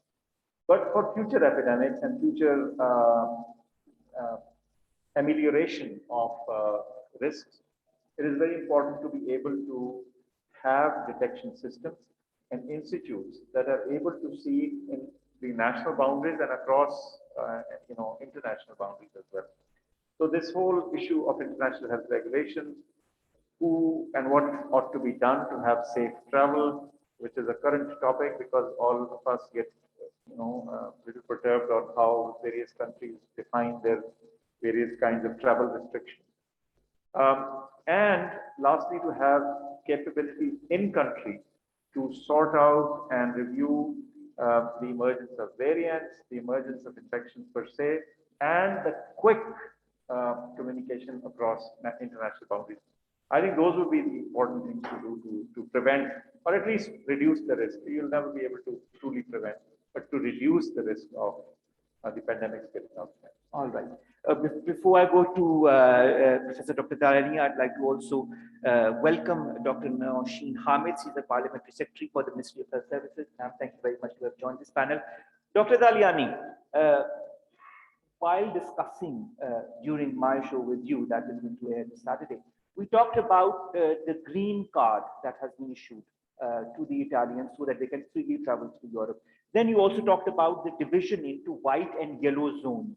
But for future epidemics and future amelioration of risks, it is very important to be able to have detection systems and institutes that are able to see in the national boundaries and across international boundaries as well. So this whole issue of international health regulations, who and what ought to be done to have safe travel, which is a current topic because all of us get a little perturbed on how various countries define their various kinds of travel restrictions. And lastly, to have capability in country to sort out and review the emergence of variants, the emergence of infections per se, and the quick communication across international boundaries. I think those would be the important things to do to prevent or at least reduce the risk. You'll never be able to truly prevent, but to reduce the risk of the pandemics getting out there. All right. Before I go to Professor Dr. Taliani, I'd like to also welcome Dr. Nausheen Hamid. She's the Parliamentary Secretary for the Ministry of Health Services. Thank you very much for joining this panel. Dr. Taliani, while discussing during my show with you, that is going to air this Saturday, we talked about the green card that has been issued to the Italians so that they can freely travel to Europe. Then you also talked about the division into white and yellow zones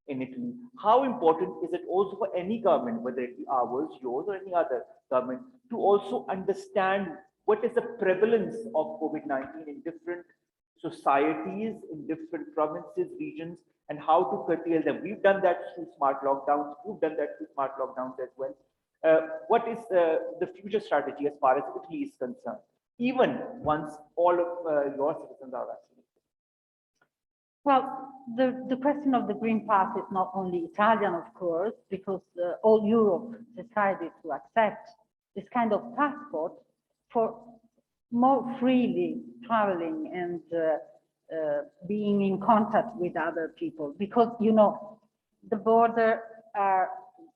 in Italy. How important is it also for any government, whether it be ours, yours, or any other government, to also understand what is the prevalence of COVID-19 in different societies, in different provinces, regions, and how to curtail them? We've done that through smart lockdowns. You've done that through smart lockdowns as well. What is the future strategy as far as Italy is concerned, even once all of your citizens are vaccinated? Well, the question of the Green Pass is not only Italian, of course, because all Europe decided to accept this kind of passport for more freely traveling and being in contact with other people. Because, the border are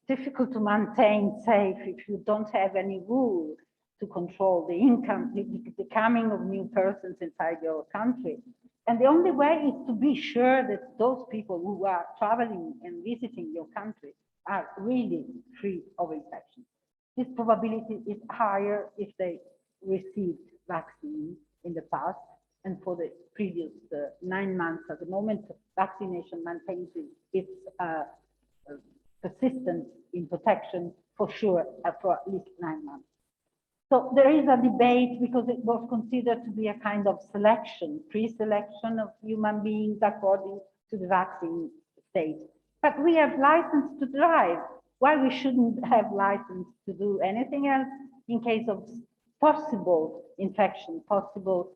difficult to maintain safe if you don't have any rule to control the income, the coming of new persons inside your country. And the only way is to be sure that those people who are traveling and visiting your country are really free of infection. This probability is higher if they received vaccine in the past, and for the previous 9 months at the moment, vaccination maintains its persistence in protection for sure for at least 9 months. So there is a debate because it was considered to be a kind of selection, pre-selection of human beings according to the vaccine state. But we have license to drive. Why we shouldn't have license to do anything else in case of possible infection, possible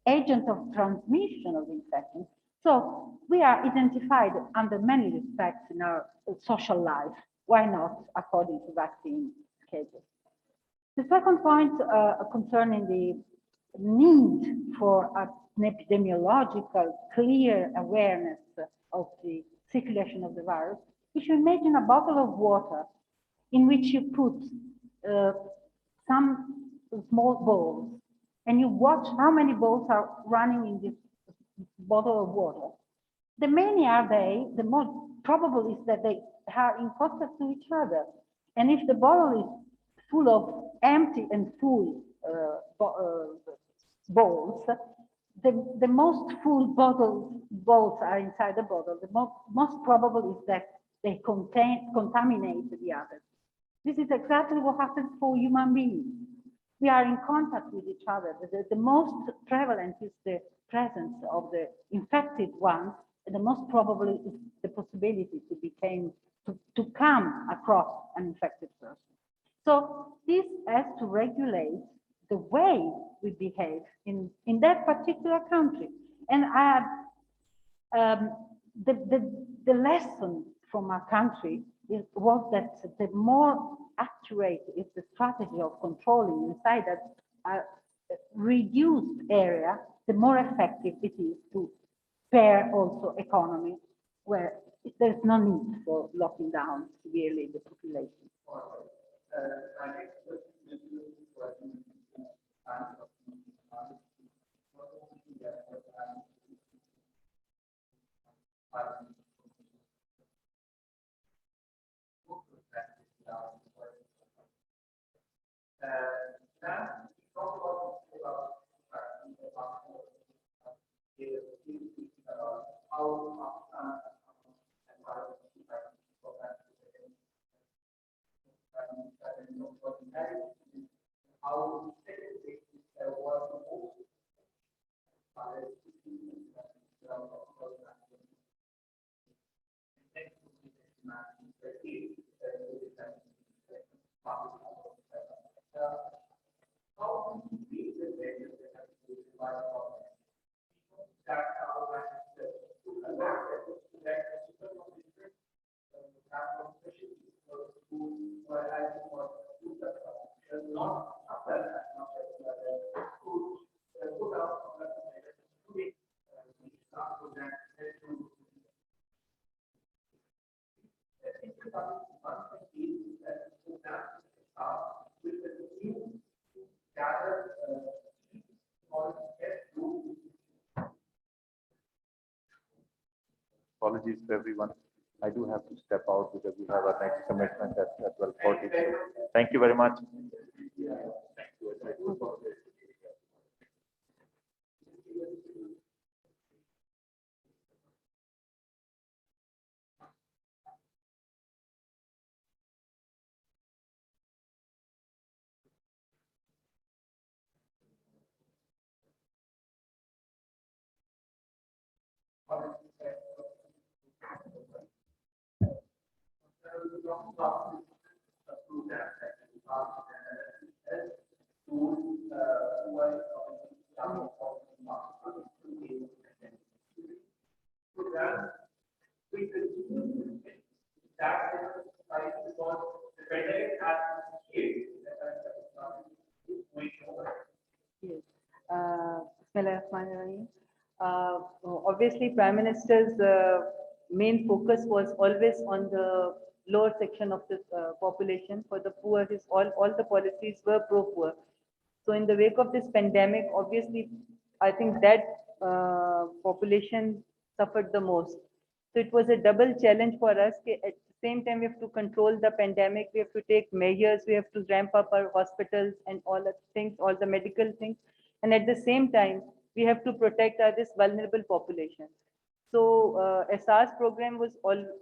agent of transmission of infection. So we are identified under many respects in our social life. Why not according to vaccine schedules? The second point concerning the need for an epidemiological clear awareness of the circulation of the virus. You should imagine a bottle of water in which you put some small balls and you watch how many balls are running in this bottle of water. The many are they, the more probable is that they are in contact to each other. And if the bottle is full of empty and full balls, the most full balls are inside the bottle. The most probable is that they contaminate the others. This is exactly what happens for human beings. We are in contact with each other. The most prevalent is the presence of the infected ones, and the most probable is the possibility to come across an infected person. So this has to regulate the way we behave in that particular country. And the lesson from our country was that the more accurate is the strategy of controlling inside that reduced area, the more effective it is to spare also economy, where there's no need for locking down severely the population. Apologies to everyone. I do have to step out because we have our next commitment at 12:40. Thank you very much. Obviously, Prime Minister's main focus was always on the lower section of the population. For the poor, all the policies were pro-poor. So in the wake of this pandemic, obviously, I think that population suffered the most. So it was a double challenge for us. At the same time, we have to control the pandemic. We have to take measures. We have to ramp up our hospitals and all the things, all the medical things. And at the same time, we have to protect this vulnerable population. So SR's program was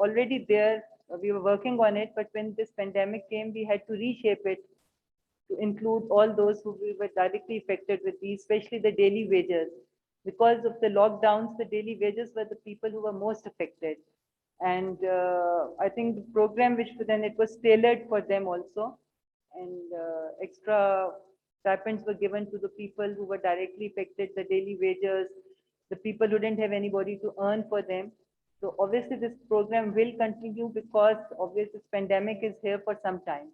already there. We were working on it, but when this pandemic came, we had to reshape it to include all those who were directly affected with these, especially the daily wages. Because of the lockdowns, the daily wages were the people who were most affected. And I think the program, which then it was tailored for them also, and extra stipends were given to the people who were directly affected, the daily wages, the people who didn't have anybody to earn for them. So obviously this program will continue because obviously this pandemic is here for some time.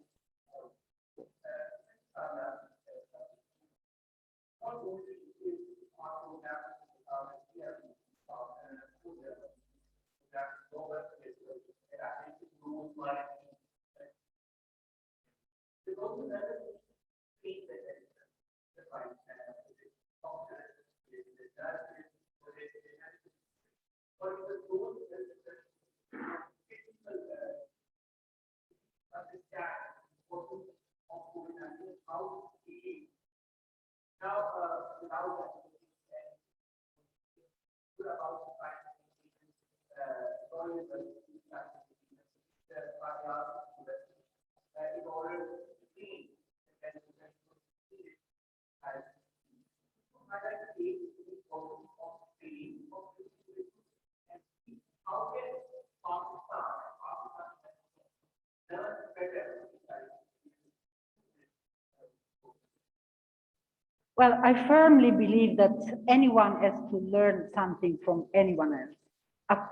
Well, I firmly believe that anyone has to learn something from anyone else,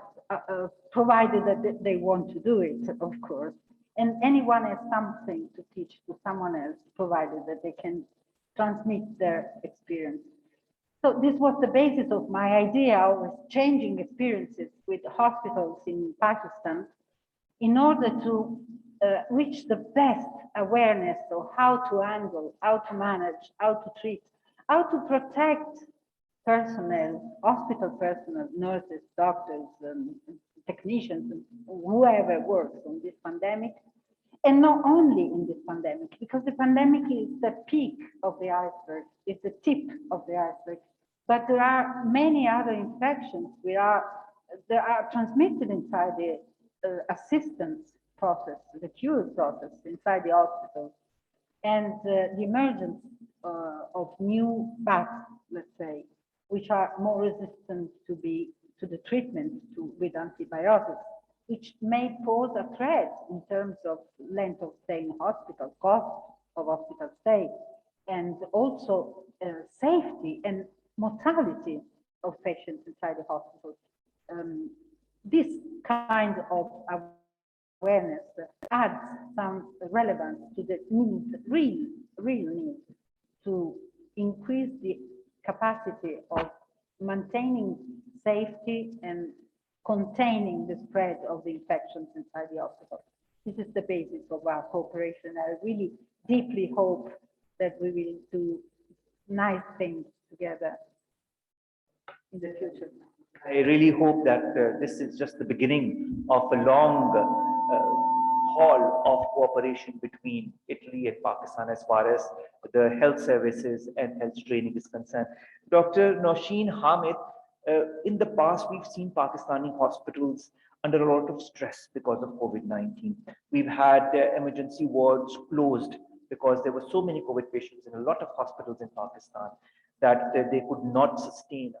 provided that they want to do it, of course. And anyone has something to teach to someone else, provided that they can transmit their experience. So this was the basis of my idea of changing experiences with hospitals in Pakistan in order to reach the best awareness of how to handle, how to manage, how to treat, how to protect personnel, hospital personnel, nurses, doctors, technicians, and whoever works on this pandemic. And not only in this pandemic, because the pandemic is the peak of the iceberg, it's the tip of the iceberg. But there are many other infections that are transmitted inside the assistance process, the cure process inside the hospital. And the emergence of new bats, let's say, which are more resistant to the treatment with antibiotics, which may pose a threat in terms of length of stay in hospital, cost of hospital stay, and also safety and mortality of patients inside the hospital. This kind of awareness adds some relevance to the need, real need, to increase the capacity of maintaining safety and containing the spread of the infections inside the hospital. This is the basis of our cooperation. I really deeply hope that we will do nice things together in the future. I really hope that this is just the beginning of a long haul of cooperation between Italy and Pakistan as far as the health services and health training is concerned. Dr. Nausheen Hamid, in the past, we've seen Pakistani hospitals under a lot of stress because of COVID-19. We've had emergency wards closed because there were so many COVID patients in a lot of hospitals in Pakistan that they could not sustain.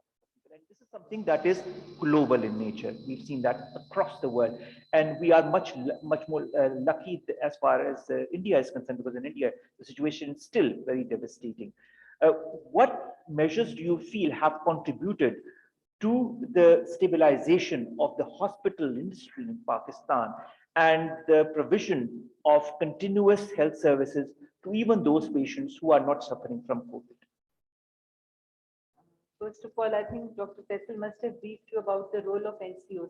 And this is something that is global in nature. We've seen that across the world. And we are much more lucky as far as India is concerned, because in India, the situation is still very devastating. What measures do you feel have contributed to the stabilization of the hospital industry in Pakistan and the provision of continuous health services to even those patients who are not suffering from COVID? First of all, I think Dr. Faisal must have briefed you about the role of NCOC.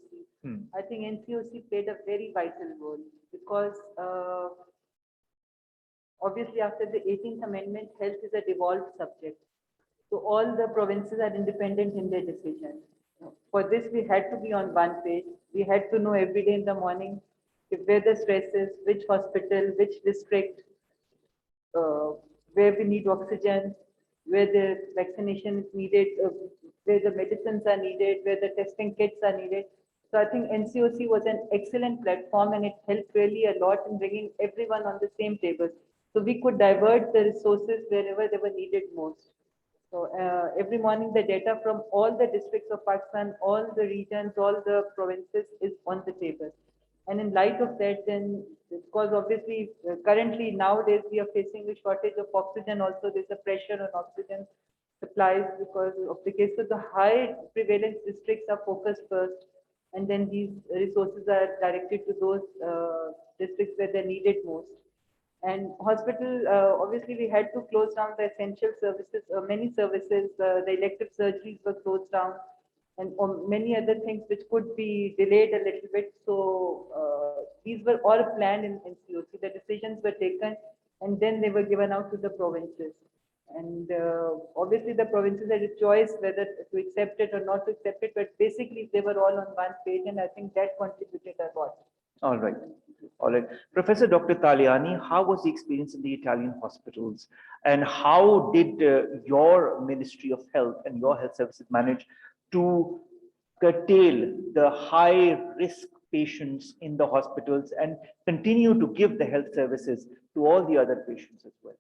I think NCOC played a very vital role because obviously after the 18th Amendment, health is a devolved subject. So all the provinces are independent in their decision. For this, we had to be on one page. We had to know every day in the morning where the stress is, which hospital, which district, where we need oxygen, where the vaccination is needed, where the medicines are needed, where the testing kits are needed. So I think NCOC was an excellent platform and it helped really a lot in bringing everyone on the same table. So we could divert the resources wherever they were needed most. So every morning, the data from all the districts of Pakistan, all the regions, all the provinces is on the table. And in light of that, then, because obviously currently nowadays we are facing a shortage of oxygen. Also, there's a pressure on oxygen supplies because of the case. So the high prevalence districts are focused first, and then these resources are directed to those districts where they're needed most. And hospital, obviously, we had to close down the essential services, many services, the elective surgeries were closed down, and many other things which could be delayed a little bit. So these were all planned in COC. The decisions were taken, and then they were given out to the provinces. And obviously, the provinces had a choice whether to accept it or not to accept it, but basically, they were all on one page, and I think that contributed a lot. All right. All right. Professor Dr. Taliani, how was the experience in the Italian hospitals? And how did your Ministry of Health and your health services manage to curtail the high risk patients in the hospitals and continue to give the health services to all the other patients as well?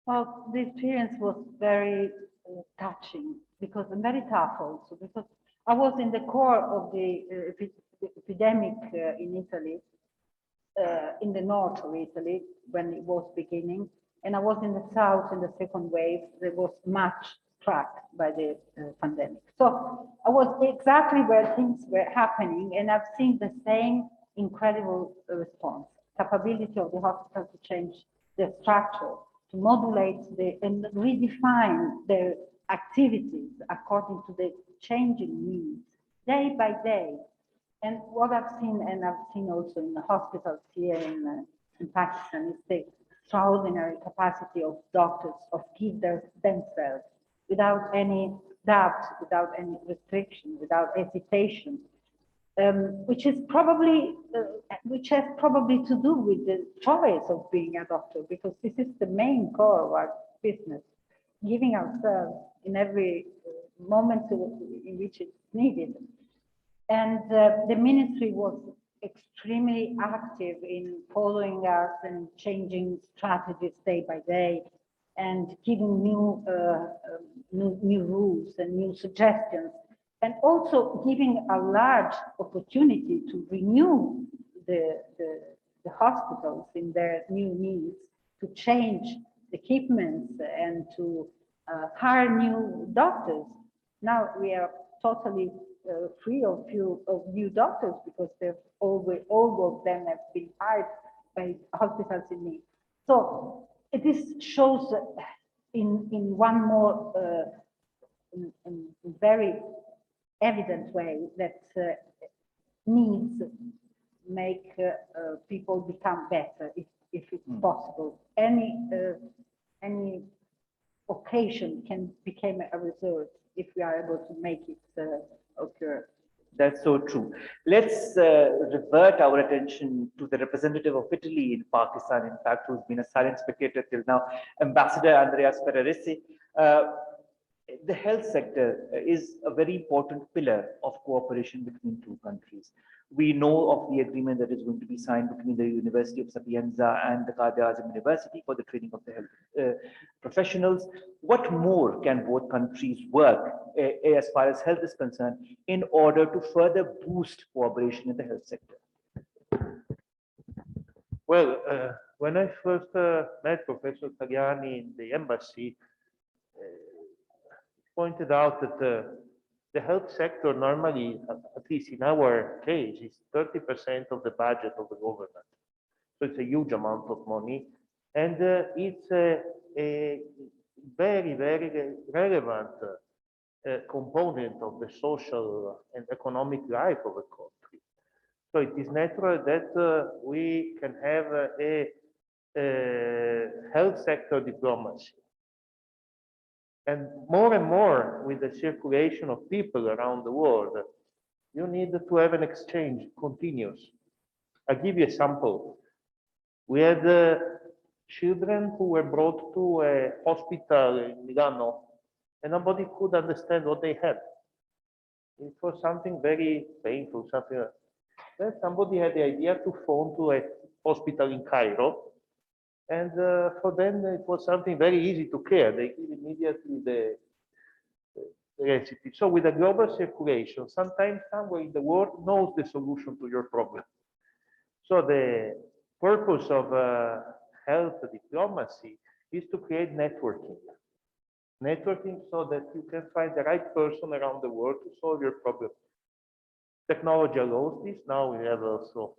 Well, the experience was very touching because and very tough also because I was in the core of the epidemic in Italy, in the north of Italy when it was beginning, and I was in the south in the second wave that was much struck by the pandemic. So I was exactly where things were happening, and I've seen the same incredible response, capability of the hospital to change the structure, to modulate and redefine their activities according to the changing needs day by day. And what I've seen, and I've seen also in the hospitals here in Pakistan, is the extraordinary capacity of doctors of give themselves without any doubt, without any restriction, without hesitation, which has probably to do with the choice of being a doctor, because this is the main core of our business, giving ourselves in every moment in which it's needed. And the ministry was extremely active in following us and changing strategies day by day, and giving new rules and new suggestions, and also giving a large opportunity to renew the hospitals in their new needs, to change the equipment and to hire new doctors. Now we are totally free of new doctors because all of them have been hired by hospitals in need. So this shows in one more in very evident way that needs make people become better if it's possible. Any occasion can become a result if we are able to make it occur. That's so true. Let's revert our attention to the representative of Italy in Pakistan, in fact, who's been a silent spectator till now, Ambassador Andrea Speraresi. The health sector is a very important pillar of cooperation between two countries. We know of the agreement that is going to be signed between the University of Sapienza and the Qaeda University for the training of the health professionals. What more can both countries work as far as health is concerned in order to further boost cooperation in the health sector? Well, when I first met Professor Taliani in the embassy, pointed out that the health sector normally, at least in our case, is 30% of the budget of the government. So it's a huge amount of money, and it's a very, very relevant component of the social and economic life of a country. So it is natural that we can have a health sector diplomacy. And more with the circulation of people around the world, you need to have an exchange continuous. I'll give you a sample. We had children who were brought to a hospital in Milano, and nobody could understand what they had. It was something very painful, something. Then somebody had the idea to phone to a hospital in Cairo, And for them, it was something very easy to care. They give immediately the recipe. So with a global circulation, sometimes somewhere in the world knows the solution to your problem. So the purpose of health diplomacy is to create networking. Networking so that you can find the right person around the world to solve your problem. Technology allows this. Now we have also,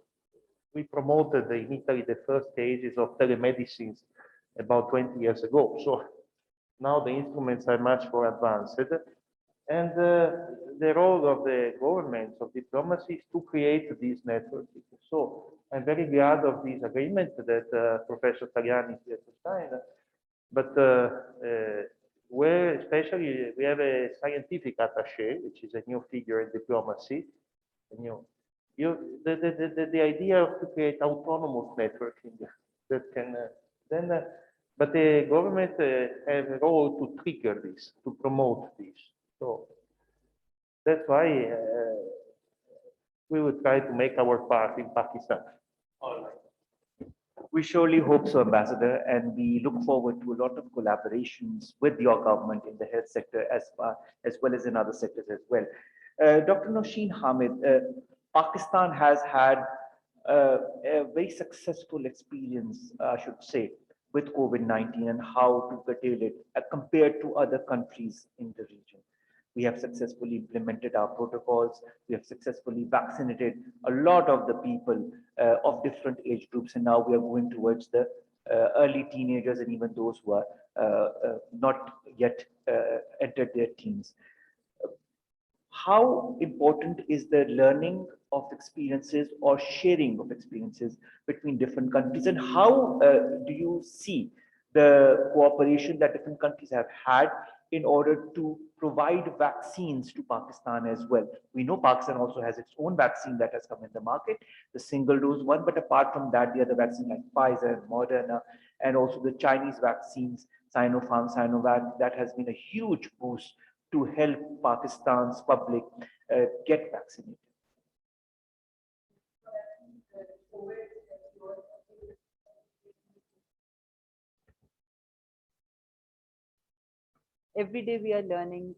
we promoted in Italy the first cases of telemedicine about 20 years ago. So now the instruments are much more advanced. And the role of the governments of diplomacy is to create this networking. So I'm very glad of this agreement that Professor Taliani is here to sign. But where especially we have a scientific attaché, which is a new figure in diplomacy. The idea of to create autonomous networking that can but the government have a role to trigger this, to promote this. So that's why we will try to make our part in Pakistan. All right. We surely hope so, Ambassador, and we look forward to a lot of collaborations with your government in the health sector as well as in other sectors as well. Dr. Nosheen Hamid, Pakistan has had a very successful experience, I should say, with COVID-19 and how to curtail it compared to other countries in the region. We have successfully implemented our protocols. We have successfully vaccinated a lot of the people of different age groups. And now we are going towards the early teenagers and even those who are not yet entered their teens. How important is the learning of experiences or sharing of experiences between different countries? And how do you see the cooperation that different countries have had in order to provide vaccines to Pakistan as well? We know Pakistan also has its own vaccine that has come in the market, the single dose one, but apart from that, the other vaccines like Pfizer, Moderna, and also the Chinese vaccines, Sinopharm, Sinovac, that has been a huge boost to help Pakistan's public get vaccinated. Every day we are learning.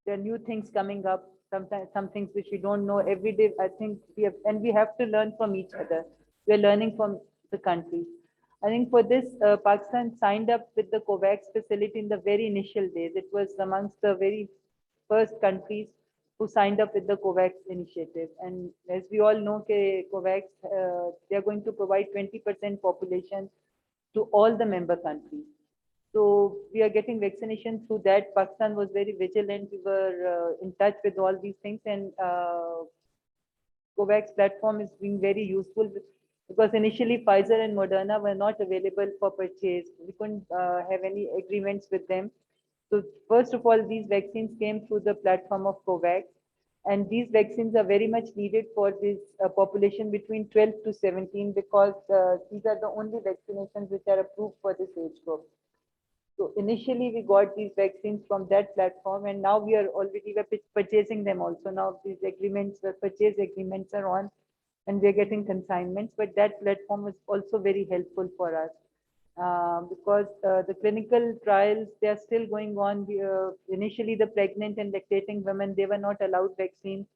There are new things coming up. Sometimes some things which we don't know. Every day, I think we have to learn from each other. We are learning from the countries. I think for this, Pakistan signed up with the COVAX facility in the very initial days. It was amongst the very first countries who signed up with the COVAX initiative. And as we all know, COVAX, they are going to provide 20% population to all the member countries. So we are getting vaccination through that. Pakistan was very vigilant. We were in touch with all these things, and COVAX platform is being very useful because initially Pfizer and Moderna were not available for purchase. We couldn't have any agreements with them. So first of all, these vaccines came through the platform of COVAX, and these vaccines are very much needed for this population between 12 to 17 because these are the only vaccinations which are approved for this age group. So initially we got these vaccines from that platform, and now we are already purchasing them also. Now these agreements, the purchase agreements are on, and we are getting consignments. But that platform is also very helpful for us because the clinical trials, they are still going on. Initially, the pregnant and lactating women, they were not allowed vaccines,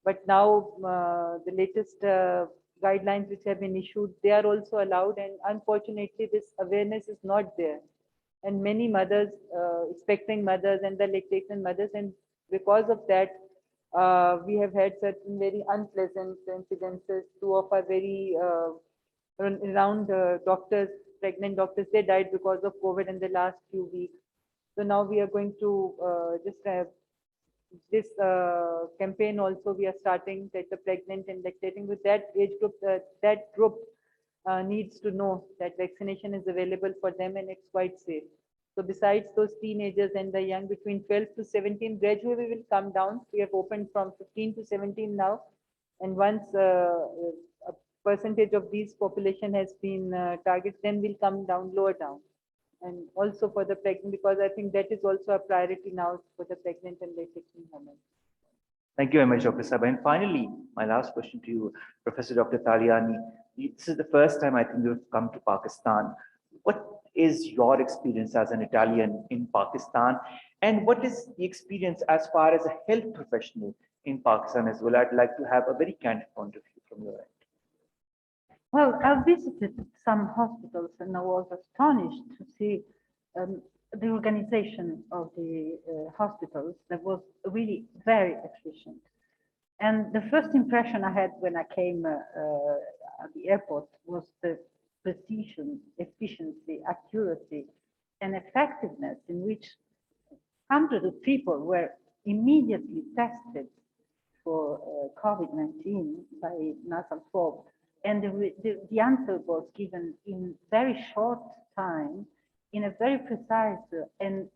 but now the latest guidelines which have been issued, they are also allowed. And unfortunately, this awareness is not there. And many mothers, expecting mothers and the lactation mothers, and because of that, we have had certain very unpleasant incidences. Two of our very renowned doctors, pregnant doctors, they died because of COVID in the last few weeks. So now we are going to just have this campaign also. We are starting that the pregnant and lactating with that age group, that group needs to know that vaccination is available for them and it's quite safe. So besides those teenagers and the young between 12 to 17, gradually we will come down. We have opened from 15 to 17 now. And once a percentage of these population has been targeted, then we'll come down, lower down. And also for the pregnant, because I think that is also a priority now for the pregnant and lactating women. Thank you very much, Dr. Sabha. And finally, my last question to you, Professor Dr. Taliani. This is the first time I think you've come to Pakistan. What is your experience as an Italian in Pakistan? And what is the experience as far as a health professional in Pakistan as well? I'd like to have a very candid point of view from your end. Well, I visited some hospitals and I was astonished to see the organization of the hospitals that was really very efficient. And the first impression I had when I came at the airport was the precision, efficiency, accuracy, and effectiveness in which hundreds of people were immediately tested for COVID-19 by nasal swab. And the answer was given in very short time, in a very precise and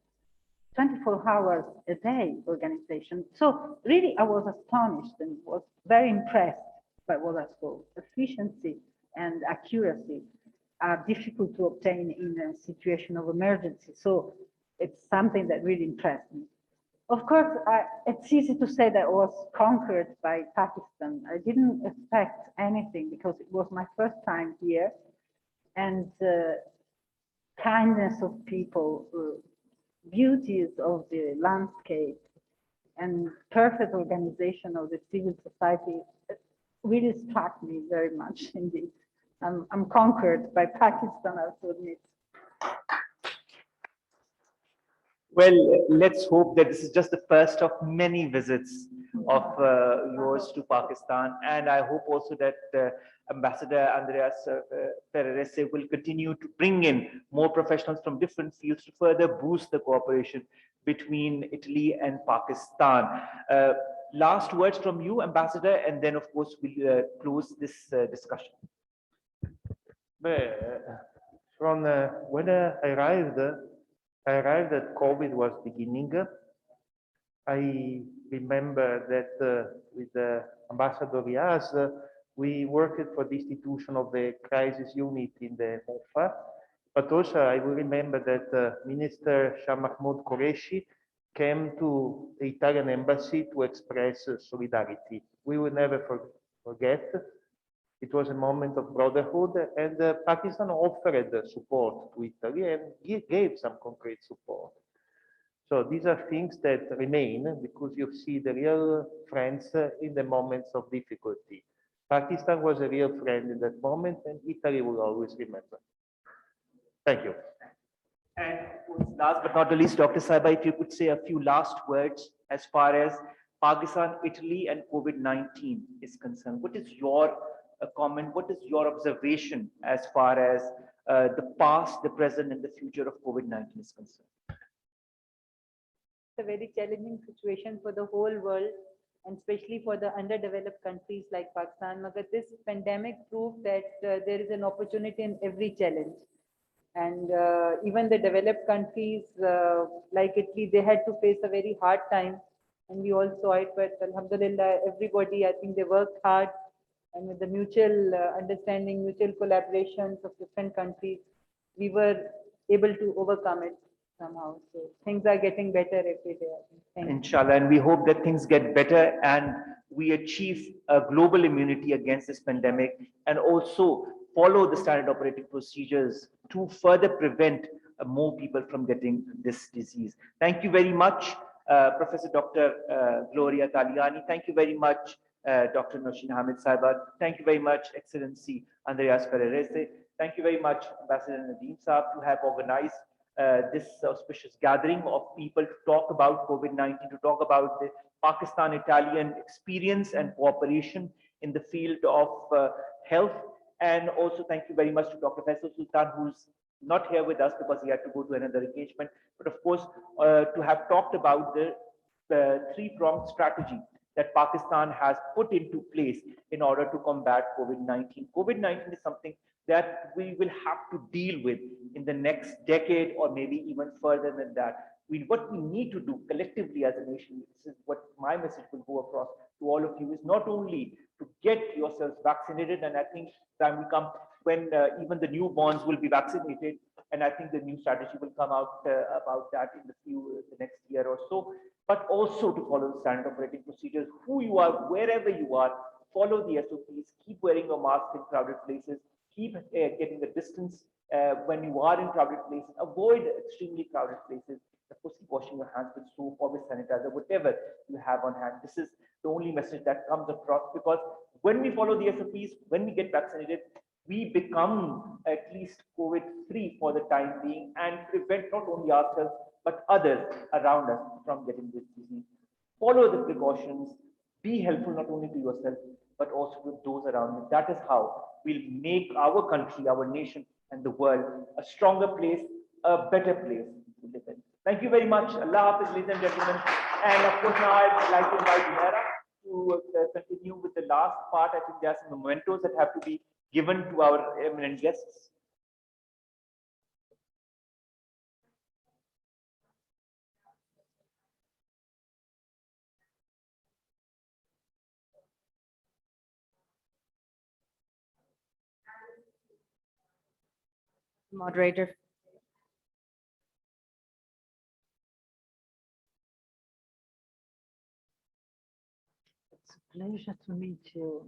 24 hours a day organization. So really, I was astonished and was very impressed by what I saw. Efficiency and accuracy are difficult to obtain in a situation of emergency. So it's something that really impressed me. Of course, it's easy to say that I was conquered by Pakistan. I didn't expect anything because it was my first time here. And kindness of people, beauties of the landscape, and perfect organization of the civil society really struck me very much indeed. I'm conquered by Pakistan, I have to admit. Well, let's hope that this is just the first of many visits of yours to Pakistan. And I hope also that Ambassador Andreas Ferrarese will continue to bring in more professionals from different fields to further boost the cooperation between Italy and Pakistan. Last words from you, Ambassador, and then of course we'll close this discussion. From when I arrived that COVID was beginning. I remember that with Ambassador Riaz, we worked for the institution of the crisis unit in the MOFA, but also I will remember that Minister Shah Mahmoud Qureshi came to the Italian embassy to express solidarity. We will never forget. It was a moment of brotherhood, and Pakistan offered support to Italy and gave some concrete support. So these are things that remain because you see the real friends in the moments of difficulty. Pakistan was a real friend in that moment, and Italy will always remember. Thank you. And last but not the least, Dr. Saiba, if you could say a few last words as far as Pakistan, Italy, and COVID-19 is concerned. What is your comment? What is your observation as far as the past, the present, and the future of COVID-19 is concerned? It's a very challenging situation for the whole world, and especially for the underdeveloped countries like Pakistan. But this pandemic proved that there is an opportunity in every challenge. And even the developed countries like Italy, they had to face a very hard time. And we all saw it, but Alhamdulillah, everybody, I think they worked hard. And with the mutual understanding, mutual collaborations of different countries, we were able to overcome it somehow. So things are getting better every day. Thank you. Inshallah, and we hope that things get better and we achieve a global immunity against this pandemic and also follow the standard operating procedures to further prevent more people from getting this disease. Thank you very much, Professor Dr. Gloria Taliani. Thank you very much, Dr. Noshin Hamid Saibat. Thank you very much, Excellency Andreas Ferrarese. Thank you very much, Ambassador Nadeem Saab, to have organized this auspicious gathering of people to talk about COVID-19, to talk about the Pakistan-Italian experience and cooperation in the field of health. And also thank you very much to Dr. Faisal Sultan, who's not here with us because he had to go to another engagement, but of course to have talked about the three-pronged strategy that Pakistan has put into place in order to combat COVID-19. COVID-19 is something that we will have to deal with in the next decade or maybe even further than that. What we need to do collectively as a nation, this is what my message will go across to all of you, is not only to get yourselves vaccinated, and I think time will come when even the newborns will be vaccinated, and I think the new strategy will come out about that in the next year or so. but also to follow the standard operating procedures. Who you are, wherever you are, follow the SOPs, keep wearing your mask in crowded places, keep getting the distance when you are in crowded places, avoid extremely crowded places. Of course, keep washing your hands with soap or with sanitizer, whatever you have on hand. This is the only message that comes across, because when we follow the SOPs, when we get vaccinated, we become at least COVID-free for the time being and prevent not only ourselves, but others around us from getting this disease. Follow the precautions, be helpful not only to yourself, but also to those around you. That is how we'll make our country, our nation, and the world a stronger place, a better place to live in. Thank you very much. Allah Hafiz, ladies and gentlemen. And of course, now I'd like to invite Humaira to continue with the last part. I think there are some mementos that have to be given to our eminent guests. Moderator. It's a pleasure to meet you.